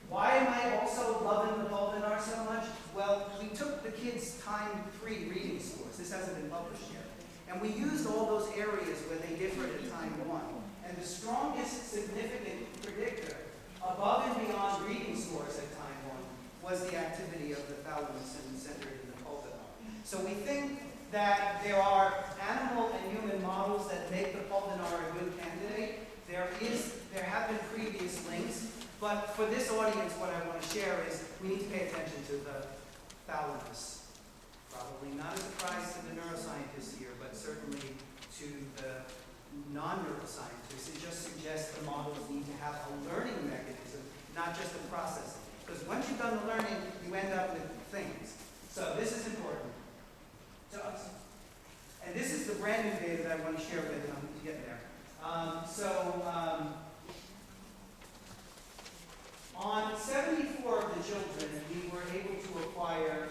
S2: Why am I also loving the pulvinar so much? Well, we took the kids' time 3 reading scores. This hasn't been published yet. And we used all those areas where they differed at time 1. And the strongest significant predictor above and beyond reading scores at time 1 was the activity of the thalamus and centered in the pulvinar. So we think that there are animal and human models that make the pulvinar a good candidate. There have been previous links, but for this audience, what I want to share is we need to pay attention to the thalamus. Probably not a surprise to the neuroscientists here, but certainly to the non-neuroscientists. It just suggests the models need to have a learning mechanism, not just a processing. Because once you've done the learning, you end up with things. So this is important to us. And this is the brand new data that I want to share with you. I'm getting there. On 74 of the children, we were able to acquire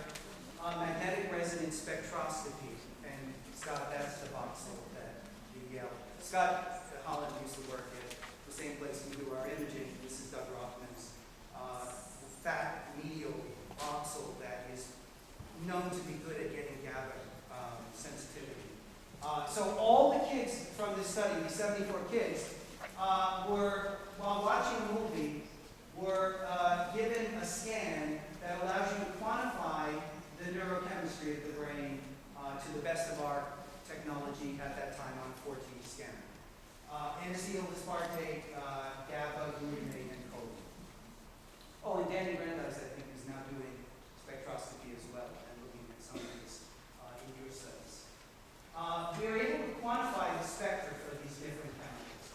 S2: magnetic resonance spectroscopy. And Scott, that's the voxel that you yelled. Scott Holland used to work at the same place we do our imaging. This is Doug Rothman's fat medial voxel that is known to be good at getting GABA sensitivity. So all the kids from this study, the 74 kids, were, while watching a movie, were given a scan that allows you to quantify the neurochemistry of the brain to the best of our technology at that time on 14 scanner. N-acetyl aspartate, GABA, glutamate, and choline. Oh, and Danny Brandeis, I think, is now doing spectroscopy as well and looking at some of these in your studies. We were able to quantify the spectra for these different chemicals.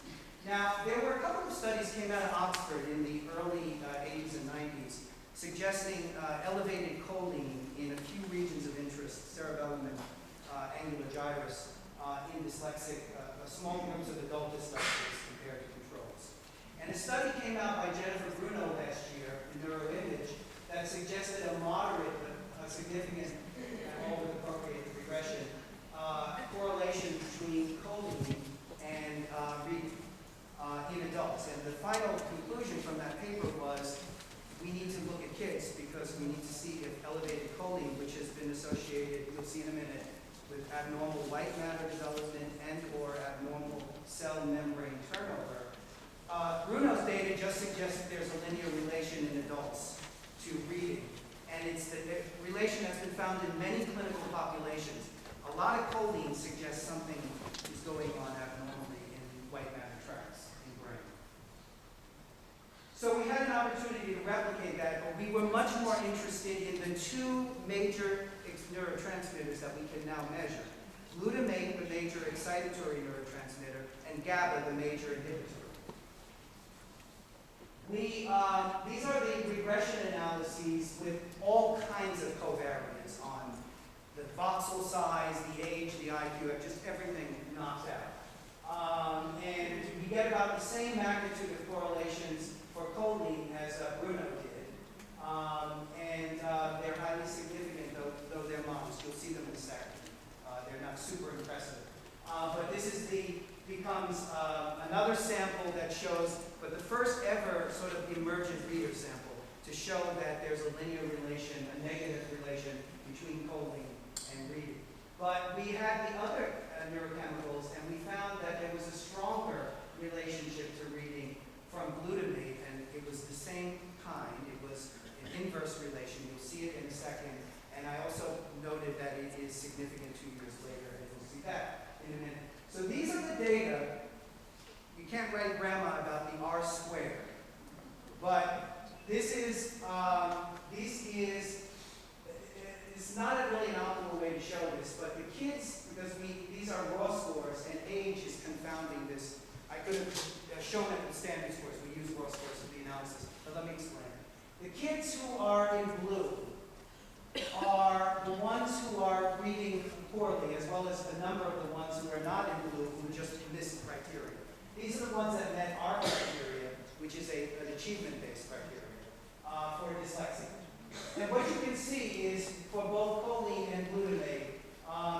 S2: Now, there were a couple of studies came out of Oxford in the early 80s and 90s suggesting elevated choline in a few regions of interest, cerebellum and angular gyrus, in dyslexic, small groups of adult dyslexics compared to controls. And a study came out by Jennifer Bruno last year in Neuroimaging that suggested a moderate but significant and all with appropriate regression correlation between choline and reading in adults. And the final conclusion from that paper was we need to look at kids because we need to see if elevated choline, which has been associated, you'll see in a minute, with abnormal white matter development and or abnormal cell membrane turnover. Bruno's data just suggests that there's a linear relation in adults to reading. And it's the relation that's been found in many clinical populations. A lot of choline suggests something is going on abnormally in white matter tracts in brain. So we had an opportunity to replicate that, but we were much more interested in the two major neurotransmitters that we can now measure. Glutamate, the major excitatory neurotransmitter, and GABA, the major inhibitor. These are the regression analyses with all kinds of covariance on the voxel size, the age, the IQ, just everything knocked out. And we get about the same magnitude of correlations for choline as Bruno did. And they're highly significant, though they're modest. You'll see them in a second. They're not super impressive. But this is becomes another sample that shows, but the first ever sort of emergent reader sample to show that there's a linear relation, a negative relation between choline and reading. But we had the other neurochemicals, and we found that there was a stronger relationship to reading from glutamate, and it was the same kind. It was an inverse relation. You'll see it in a second. And I also noted that it is significant 2 years later, and you'll see that in a minute. So these are the data. You can't write grandma about the R squared, but this is, it's not a really an optimal way to show this, but the kids, because these are raw scores, and age is confounding this. I could have shown it with standard scores. We use raw scores for the analysis, but let me explain. The kids who are in blue are the ones who are reading poorly, as well as a number of the ones who are not in blue who just missed criteria. These are the ones that met our criteria, which is an achievement-based criteria for dyslexia. And what you can see is for both choline and glutamate,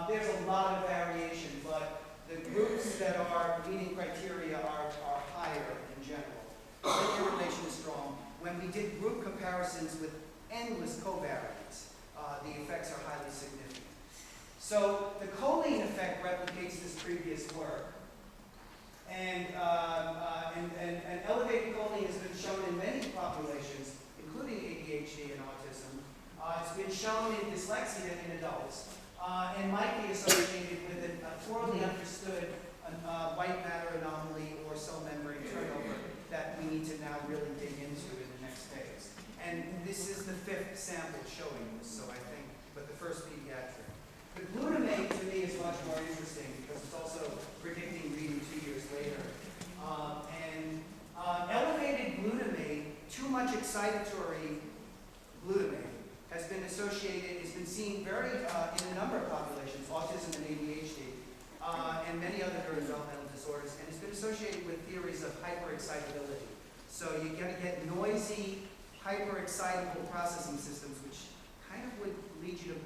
S2: there's a lot of variation, but the groups that are meeting criteria are higher in general. The linear relation is strong. When we did group comparisons with endless covariance, the effects are highly significant. So the choline effect replicates this previous work. And elevated choline has been shown in many populations, including ADHD and autism. It's been shown in dyslexia in adults, and might be associated with a poorly understood white matter anomaly or cell membrane turnover that we need to now really dig into in the next phase. And this is the 5th sample showing this, so I think, but the first pediatric. The glutamate to me is much more interesting because it's also predicting reading 2 years later. Elevated glutamate, too much excitatory glutamate, has been associated, has been seen very in a number of populations, autism and ADHD, and many other neurodevelopmental disorders, and it's been associated with theories of hyperexcitability. So you're going to get noisy, hyperexcitable processing systems, which kind of would lead you to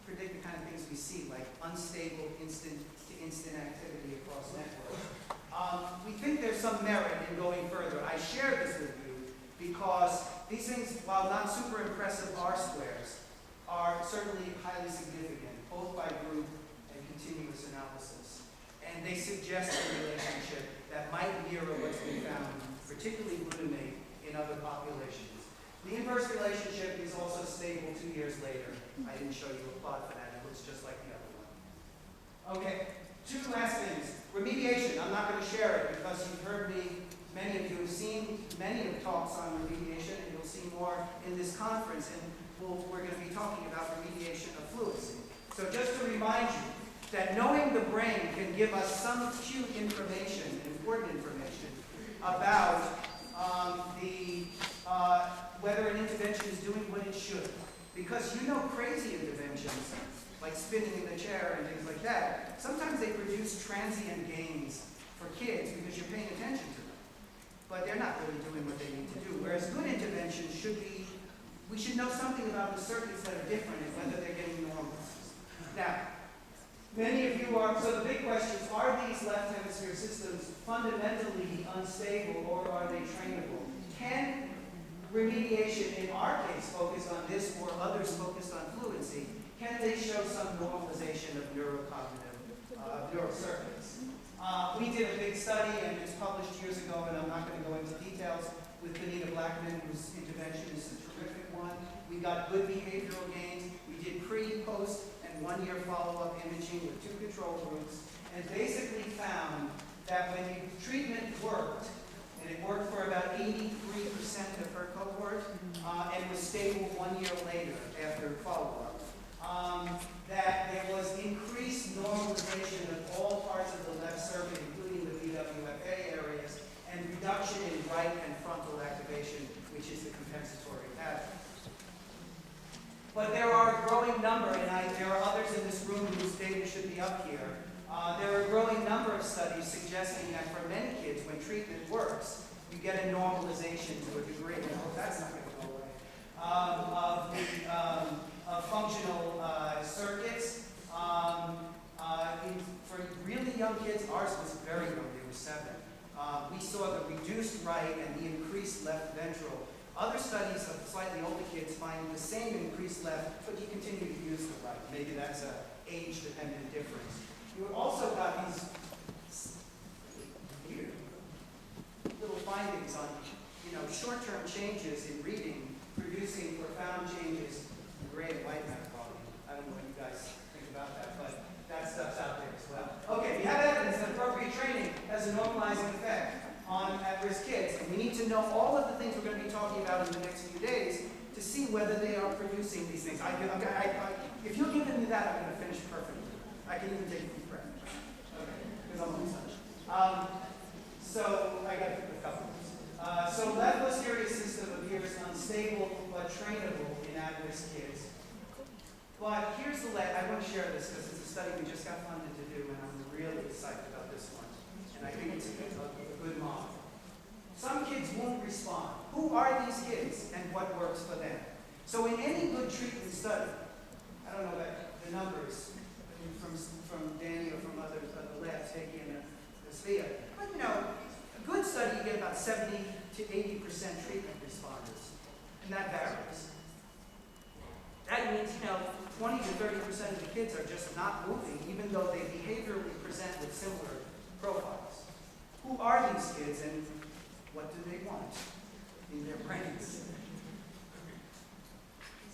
S2: predict the kind of things we see, like unstable instant-to-instant activity across networks. We think there's some merit in going further. I share this with you because these things, while not super impressive R-squares, are certainly highly significant, both by group and continuous analysis. And they suggest a relationship that might mirror what's been found, particularly glutamate, in other populations. The inverse relationship is also stable 2 years later. I didn't show you a plot for that. It looks just like the other one. Okay, two last things. Remediation. I'm not going to share it because you've heard me. Many of you have seen many of the talks on remediation, and you'll see more in this conference. And we're going to be talking about remediation of fluency. So just to remind you that knowing the brain can give us some acute information, important information, about whether an intervention is doing what it should. Because you know crazy interventions, like spinning in the chair and things like that, sometimes they produce transient gains for kids because you're paying attention to them. But they're not really doing what they need to do. Whereas good interventions should be, we should know something about the circuits that are different and whether they're getting normalized. Now, many of you are, so the big question is, are these left hemisphere systems fundamentally unstable or are they trainable? Can remediation, in our case, focus on this or others focused on fluency, can they show some normalization of neurocognitive neural circuits? We did a big study, and it's published years ago, and I'm not going to go into details, with Benita Blackman, whose intervention is a terrific one. We got good behavioral gains. We did pre, post, and 1 year follow-up imaging with 2 control groups, and basically found that when the treatment worked, and it worked for about 83% of her cohort, and was stable 1 year later after follow-up, that there was increased normalization of all parts of the left circuit, including the VWFA areas, and reduction in right and frontal activation, which is the compensatory pattern. But there are a growing number, and there are others in this room whose data should be up here. There are a growing number of studies suggesting that for many kids, when treatment works, you get a normalization to a degree. I hope that's not going to go away. Of functional circuits. For really young kids, ours was very young, they were 7. We saw the reduced right and the increased left ventral. Other studies of slightly older kids find the same increased left, but you continue to use the right. Maybe that's an age-dependent difference. You also got these weird little findings on, short-term changes in reading, producing profound changes in gray and white matter quality. I don't know what you guys think about that, but that stuff's out there as well. Okay, we have evidence that appropriate training has a normalizing effect on at-risk kids, and we need to know all of the things we're going to be talking about in the next few days to see whether they are producing these things. If you'll give me that, I'm going to finish perfectly. I can even take a deep breath. Okay, because I'm almost done. So I got to pick a couple. So left posterior system appears unstable but trainable in at-risk kids. But here's the I want to share this because it's a study we just got funded to do, and I'm really excited about this one. And I think it's a good model. Some kids won't respond. Who are these kids and what works for them? So in any good treatment study, I don't know the numbers from Danny or from others of the labs taking the sphere, but a good study you get about 70 to 80% treatment responders, and that varies. That means 20 to 30% of the kids are just not moving, even though they behaviorally present with similar profiles. Who are these kids and what do they want in their brains?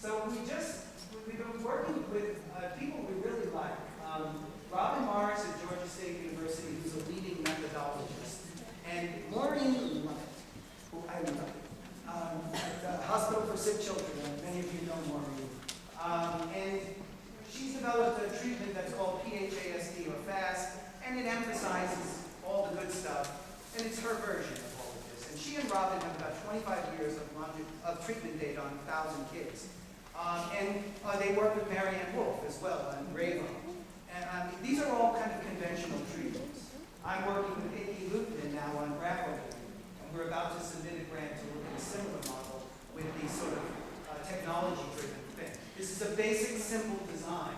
S2: So we've been working with people we really like. Robin Morris at Georgia State University, who's a leading methodologist, and Maureen, who I love, at the Hospital for Sick Children. Many of you know Maureen. And she's developed a treatment that's called PHASD, or FAST, and it emphasizes all the good stuff, and it's her version of all of this. And she and Robin have about 25 years of treatment data on 1,000 kids. And they work with Marianne Wolf as well, and Ravo. And these are all kind of conventional treatments. I'm working with Amy Lupton now on Bravo, and we're about to submit a grant to look at a similar model with these sort of technology-driven thing. This is a basic, simple design.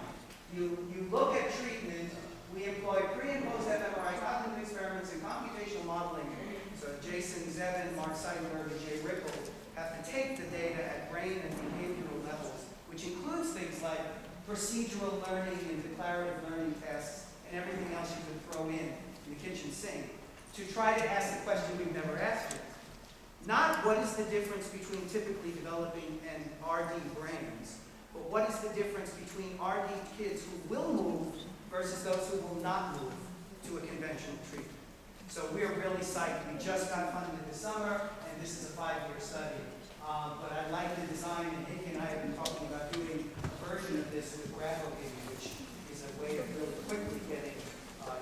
S2: You look at treatment. We employ pre- and post-fMRI cognitive experiments and computational Zevin, Mark Seidenberg, and Jay Ripple have to take the data at brain and behavioral levels, which includes things like procedural learning and declarative learning tests and everything else you can throw in the kitchen sink, to try to ask the question we've never asked yet. Not what is the difference between typically developing and RD brains, but what is the difference between RD kids who will move versus those who will not move to a conventional treatment. So we're really psyched. We just got funded this summer, and this is a 5-year study. But I like the design, and Hick and I have been talking about doing a version of this with graphing, which is a way of really quickly getting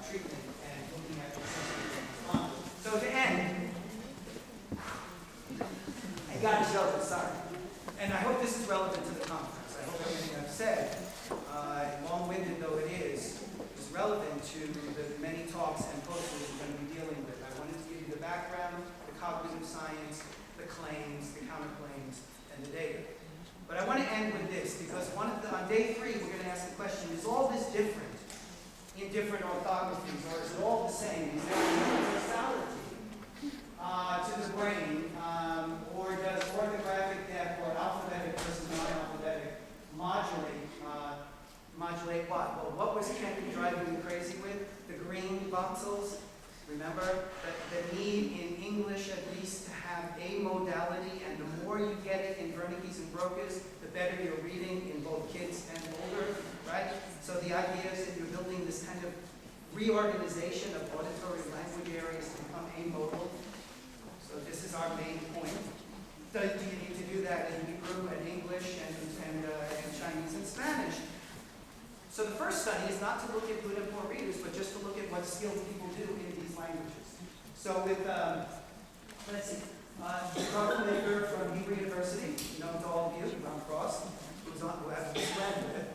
S2: treatment and looking at the systems and response. So to end, I got to show this, sorry. And I hope this is relevant to the conference. I hope everything I've said, long-winded though it is relevant to the many talks and posters we're going to be dealing with. I wanted to give you the background, the cognitive science, the claims, the counterclaims, and the data. But I want to end with this, because on day 3, we're going to ask the question, is all this different in different orthographies, or is it all the same? Is there a universality to the brain, or does orthographic depth or alphabetic versus non-alphabetic modulate what? Well, what was Kenneth driving me crazy with? The green voxels. Remember the need in English at least to have a modality, and the more you get it in Wernicke's and Broca's, the better you're reading in both kids and older, right? So the idea is that you're building this kind of reorganization of auditory language areas to become amodal. So this is our main point. Do you need to do that in Hebrew and English and Chinese and Spanish? So the first study is not to look at good and poor readers, but just to look at what skilled people do in these languages. So with, let's see, Maker from Hebrew University, known to all of you, Ron Cross, who has this led with.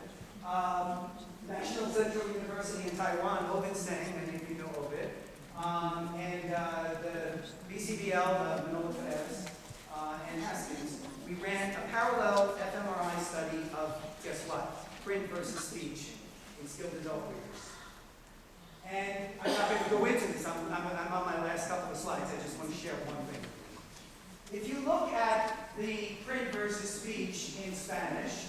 S2: National Central University in Taiwan, Ovid Sang, many of you know Ovid. And the BCBL, Manola Perez, and Haskins, we ran a parallel fMRI study of, guess what? Print versus speech in skilled adult readers. And I'm not going to go into this. I'm on my last couple of slides. I just want to share one thing. If you look at the print versus speech in Spanish,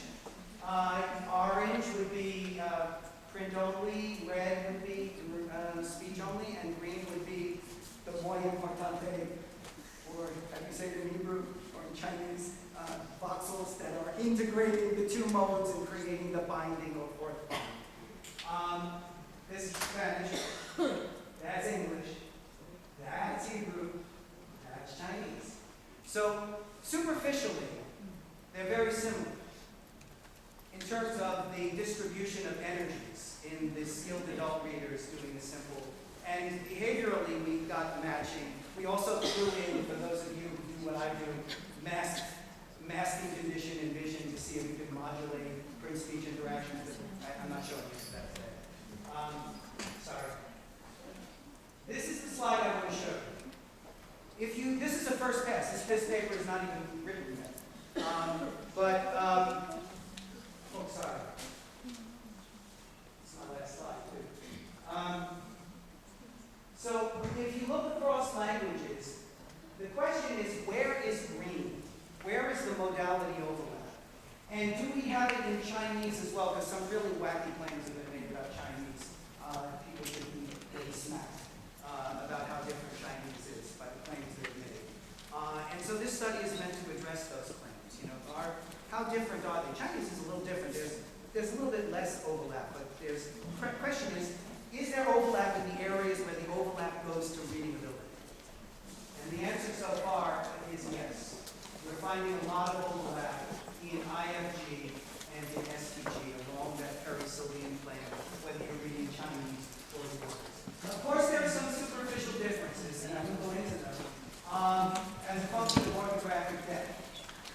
S2: orange would be print only, red would be speech only, and green would be the muy importante, or how you say it in Hebrew or in Chinese, voxels that are integrating the two modes and creating the binding or fourth bond. This is Spanish, that's English, that's Hebrew, that's Chinese. So superficially, they're very similar in terms of the distribution of energies in the skilled adult readers doing the simple. And behaviorally, we've got matching. We also threw in, for those of you who do what I do, masking condition and vision to see if we could modulate print-speech interactions. I'm not showing you that today. Sorry. This is the slide I want to show you. This is a first pass. This paper is not even written yet. Oh, sorry. It's my last slide, too. So if you look across languages, the question is, where is green? Where is the modality overlap? And do we have it in Chinese as well? Because some really wacky claims have been made about Chinese. People should be really smacked about how different Chinese is by the claims they've made. And so this study is meant to address those claims. You know, how different are they? Chinese is a little different. There's a little bit less overlap, but the question is there overlap in the areas where the overlap goes to reading ability? And the answer so far is yes. We're finding a lot of overlap in IFG and in STG along that pericilium plane, whether you're reading Chinese or words. Of course, there are some superficial differences, and I will go into them, as a function of orthographic depth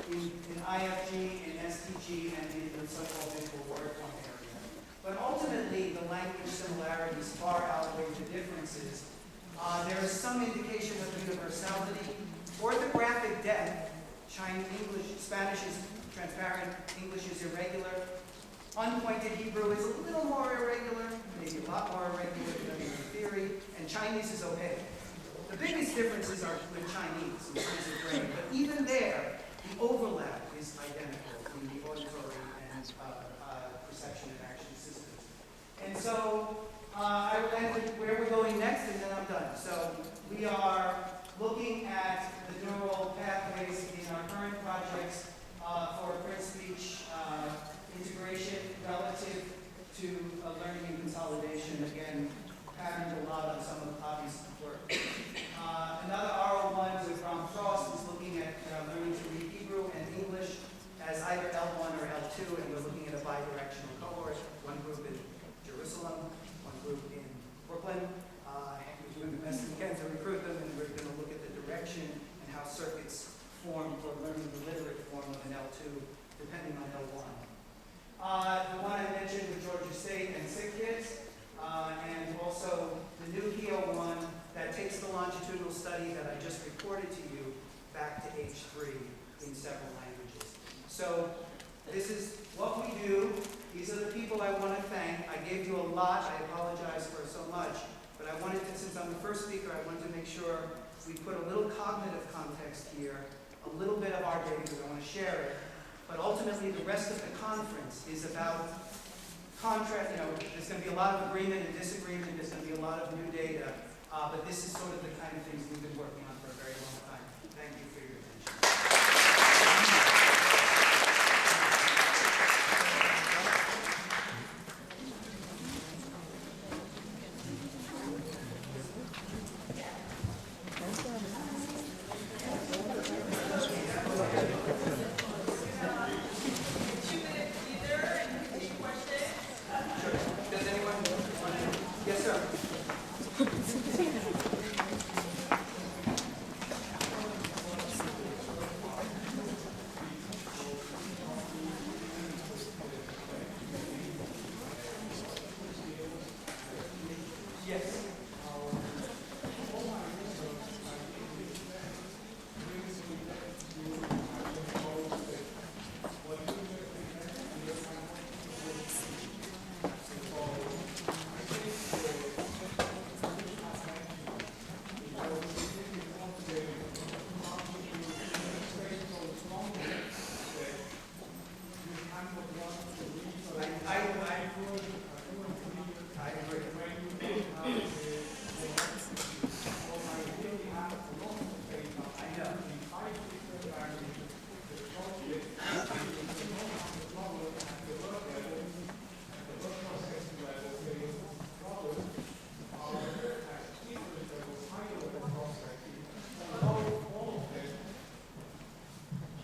S2: in IFG, in STG, and in the so-called visual word form area. But ultimately, the language similarities far outweigh the differences. There is some indication of universality. Orthographic depth, Chinese, English, Spanish is transparent, English is irregular. Unpointed Hebrew is a little more irregular, maybe a lot more irregular depending on the theory, and Chinese is opaque. The biggest biggest differences are with Chinese in terms of brain, but even there, the overlap is identical in the auditory and perception and action systems. And so I will end with where we're going next, and then I'm done. So we are looking at the neural pathways in our current projects for print speech integration relative to learning and consolidation. Again, patterned a lot on some of the obvious work. Another R01 with Prof is looking at learning to read Hebrew and English as either L1 or L2, and we're looking at a bi-directional cohort, one group in Jerusalem, one group in Brooklyn. We're doing the best we can to recruit them, and we're going to look at the direction and how circuits form for learning the literate form of an L2, depending on L1. The one I mentioned with Georgia State and sick kids, and also the new HEO one that takes the longitudinal study that I just reported to you back to H3 in several languages. So this is what we do. These are the people I want to thank. I gave you a lot. I apologize for so much. But I wanted to, since I'm the first speaker, I wanted to make sure we put a little cognitive context here, a little bit of our data because I want to share it. But ultimately, the rest of the conference is about contrast. There's going to be a lot of agreement and disagreement. There's going to be a lot of new data. But this is sort of the kind of things we've been working on for a very long time. Thank you for your attention.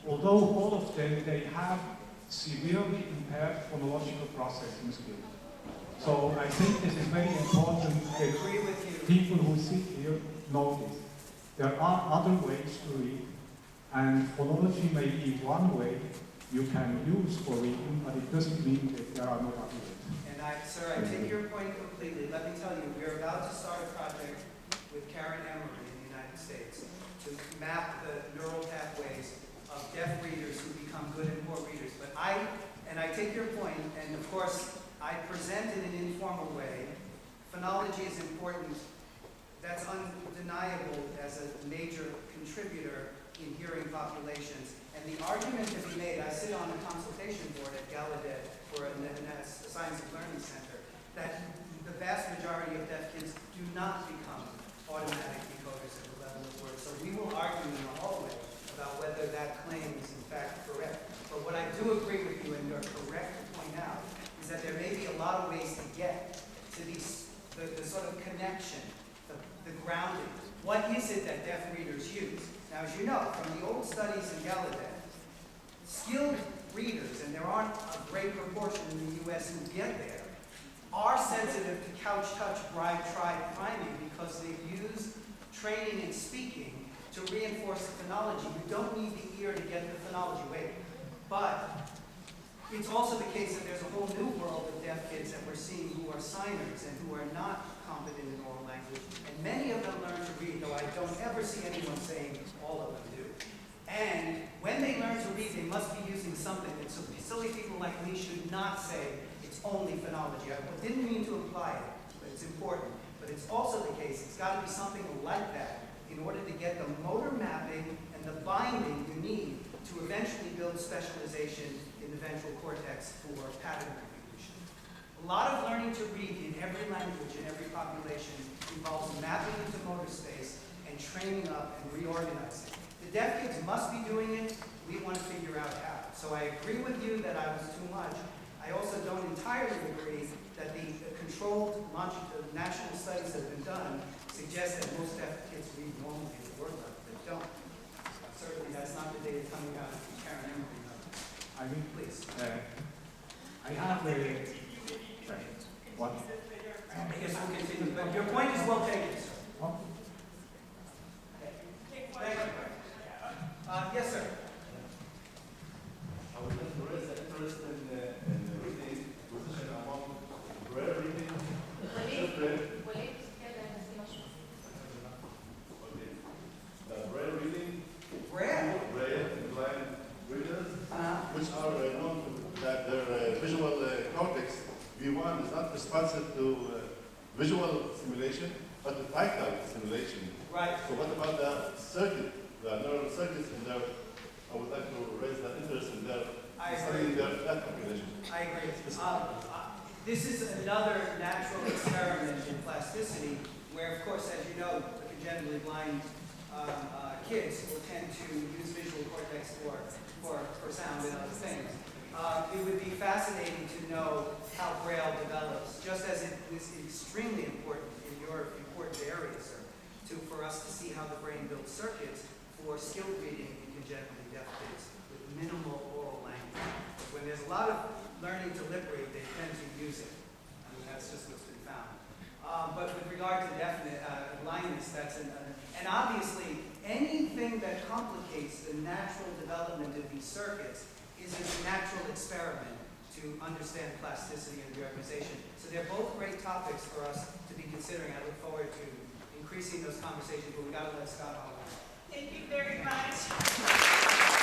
S3: Although all of them, they have severely impaired phonological processing skills. So I think this is very important that people who sit here know this. There are other ways to read, and phonology may be one way you can use for reading, but it doesn't mean that there are no other ways.
S2: And sir, I take your point completely. Let me tell you, we're about to start a project with Karen Emory in the United States to map the neural pathways of deaf readers who become good and poor readers. But I take your point, and of course, I present in an informal way. Phonology is important. That's undeniable as a major contributor in hearing populations. And the argument to be made, I sit on a consultation board at Gallaudet for a Science of Learning Center, that the vast majority of deaf kids do not become automatic decoders at the level of words. So we will argue in the hallway about whether that claim is in fact correct. But what I do agree with you, and you're correct to point out, is that there may be a lot of ways to get to the sort of connection, the grounding. What is it that deaf readers use? Now, as you know, from the old studies in Gallaudet, skilled readers, and there aren't a great proportion in the US who get there, are sensitive to couch, touch, bribe, try, priming because they've used training and speaking to reinforce the phonology. You don't need the ear to get the phonology. But it's also the case that there's a whole new world of deaf kids that we're seeing who are signers and who are not competent in oral language. And many of them learn to read, though I don't ever see anyone saying all of them do. And when they learn to read, they must be using something. And so silly people like me should not say it's only phonology. I didn't mean to imply it, but it's important. But it's also the case, it's got to be something like that in order to get the motor mapping and the binding you need to eventually build specialization in the ventral cortex for pattern recognition. A lot of learning to read in every language, in every population, involves mapping into motor space and training up and reorganizing. The deaf kids must be doing it. We want to figure out how. So I agree with you that I was too much. I also don't entirely agree that the controlled national studies that have been done suggest that most deaf kids read normally at the word level. They don't. Certainly, that's not the data coming out of Karen Emery.
S3: I mean,
S2: Please.
S3: I have a... What?
S2: I guess we'll continue. But your point is well taken, sir.
S3: Oh.
S2: Thank you. Yes, sir.
S4: I would like to raise an interest in reading position among braille reading children. The braille reading,
S2: Brad?
S4: braille and blind readers, which are known that their visual cortex V1 is not responsive to visual stimulation, but to tactile stimulation.
S2: Right.
S4: So what about the circuit, the neural circuits in there? I would like to raise that interest in their studying that population.
S2: I agree. This is another natural experiment in plasticity where, of course, as you know, the congenitally blind kids will tend to use visual cortex for sound and other things. It would be fascinating to know how Braille develops, just as it is extremely important in your important areas, sir, for us to see how the brain builds circuits for skilled reading in congenitally deaf kids with minimal oral language. When there's a lot of learning to lip read, they tend to use it. I mean, that's just what's been found. But with regard to blindness, that's and obviously anything that complicates the natural development of these circuits is a natural experiment to understand plasticity and reorganization. So they're both great topics for us to be considering. I look forward to increasing those conversations, but we got to let Scott hold on.
S1: Thank you very much.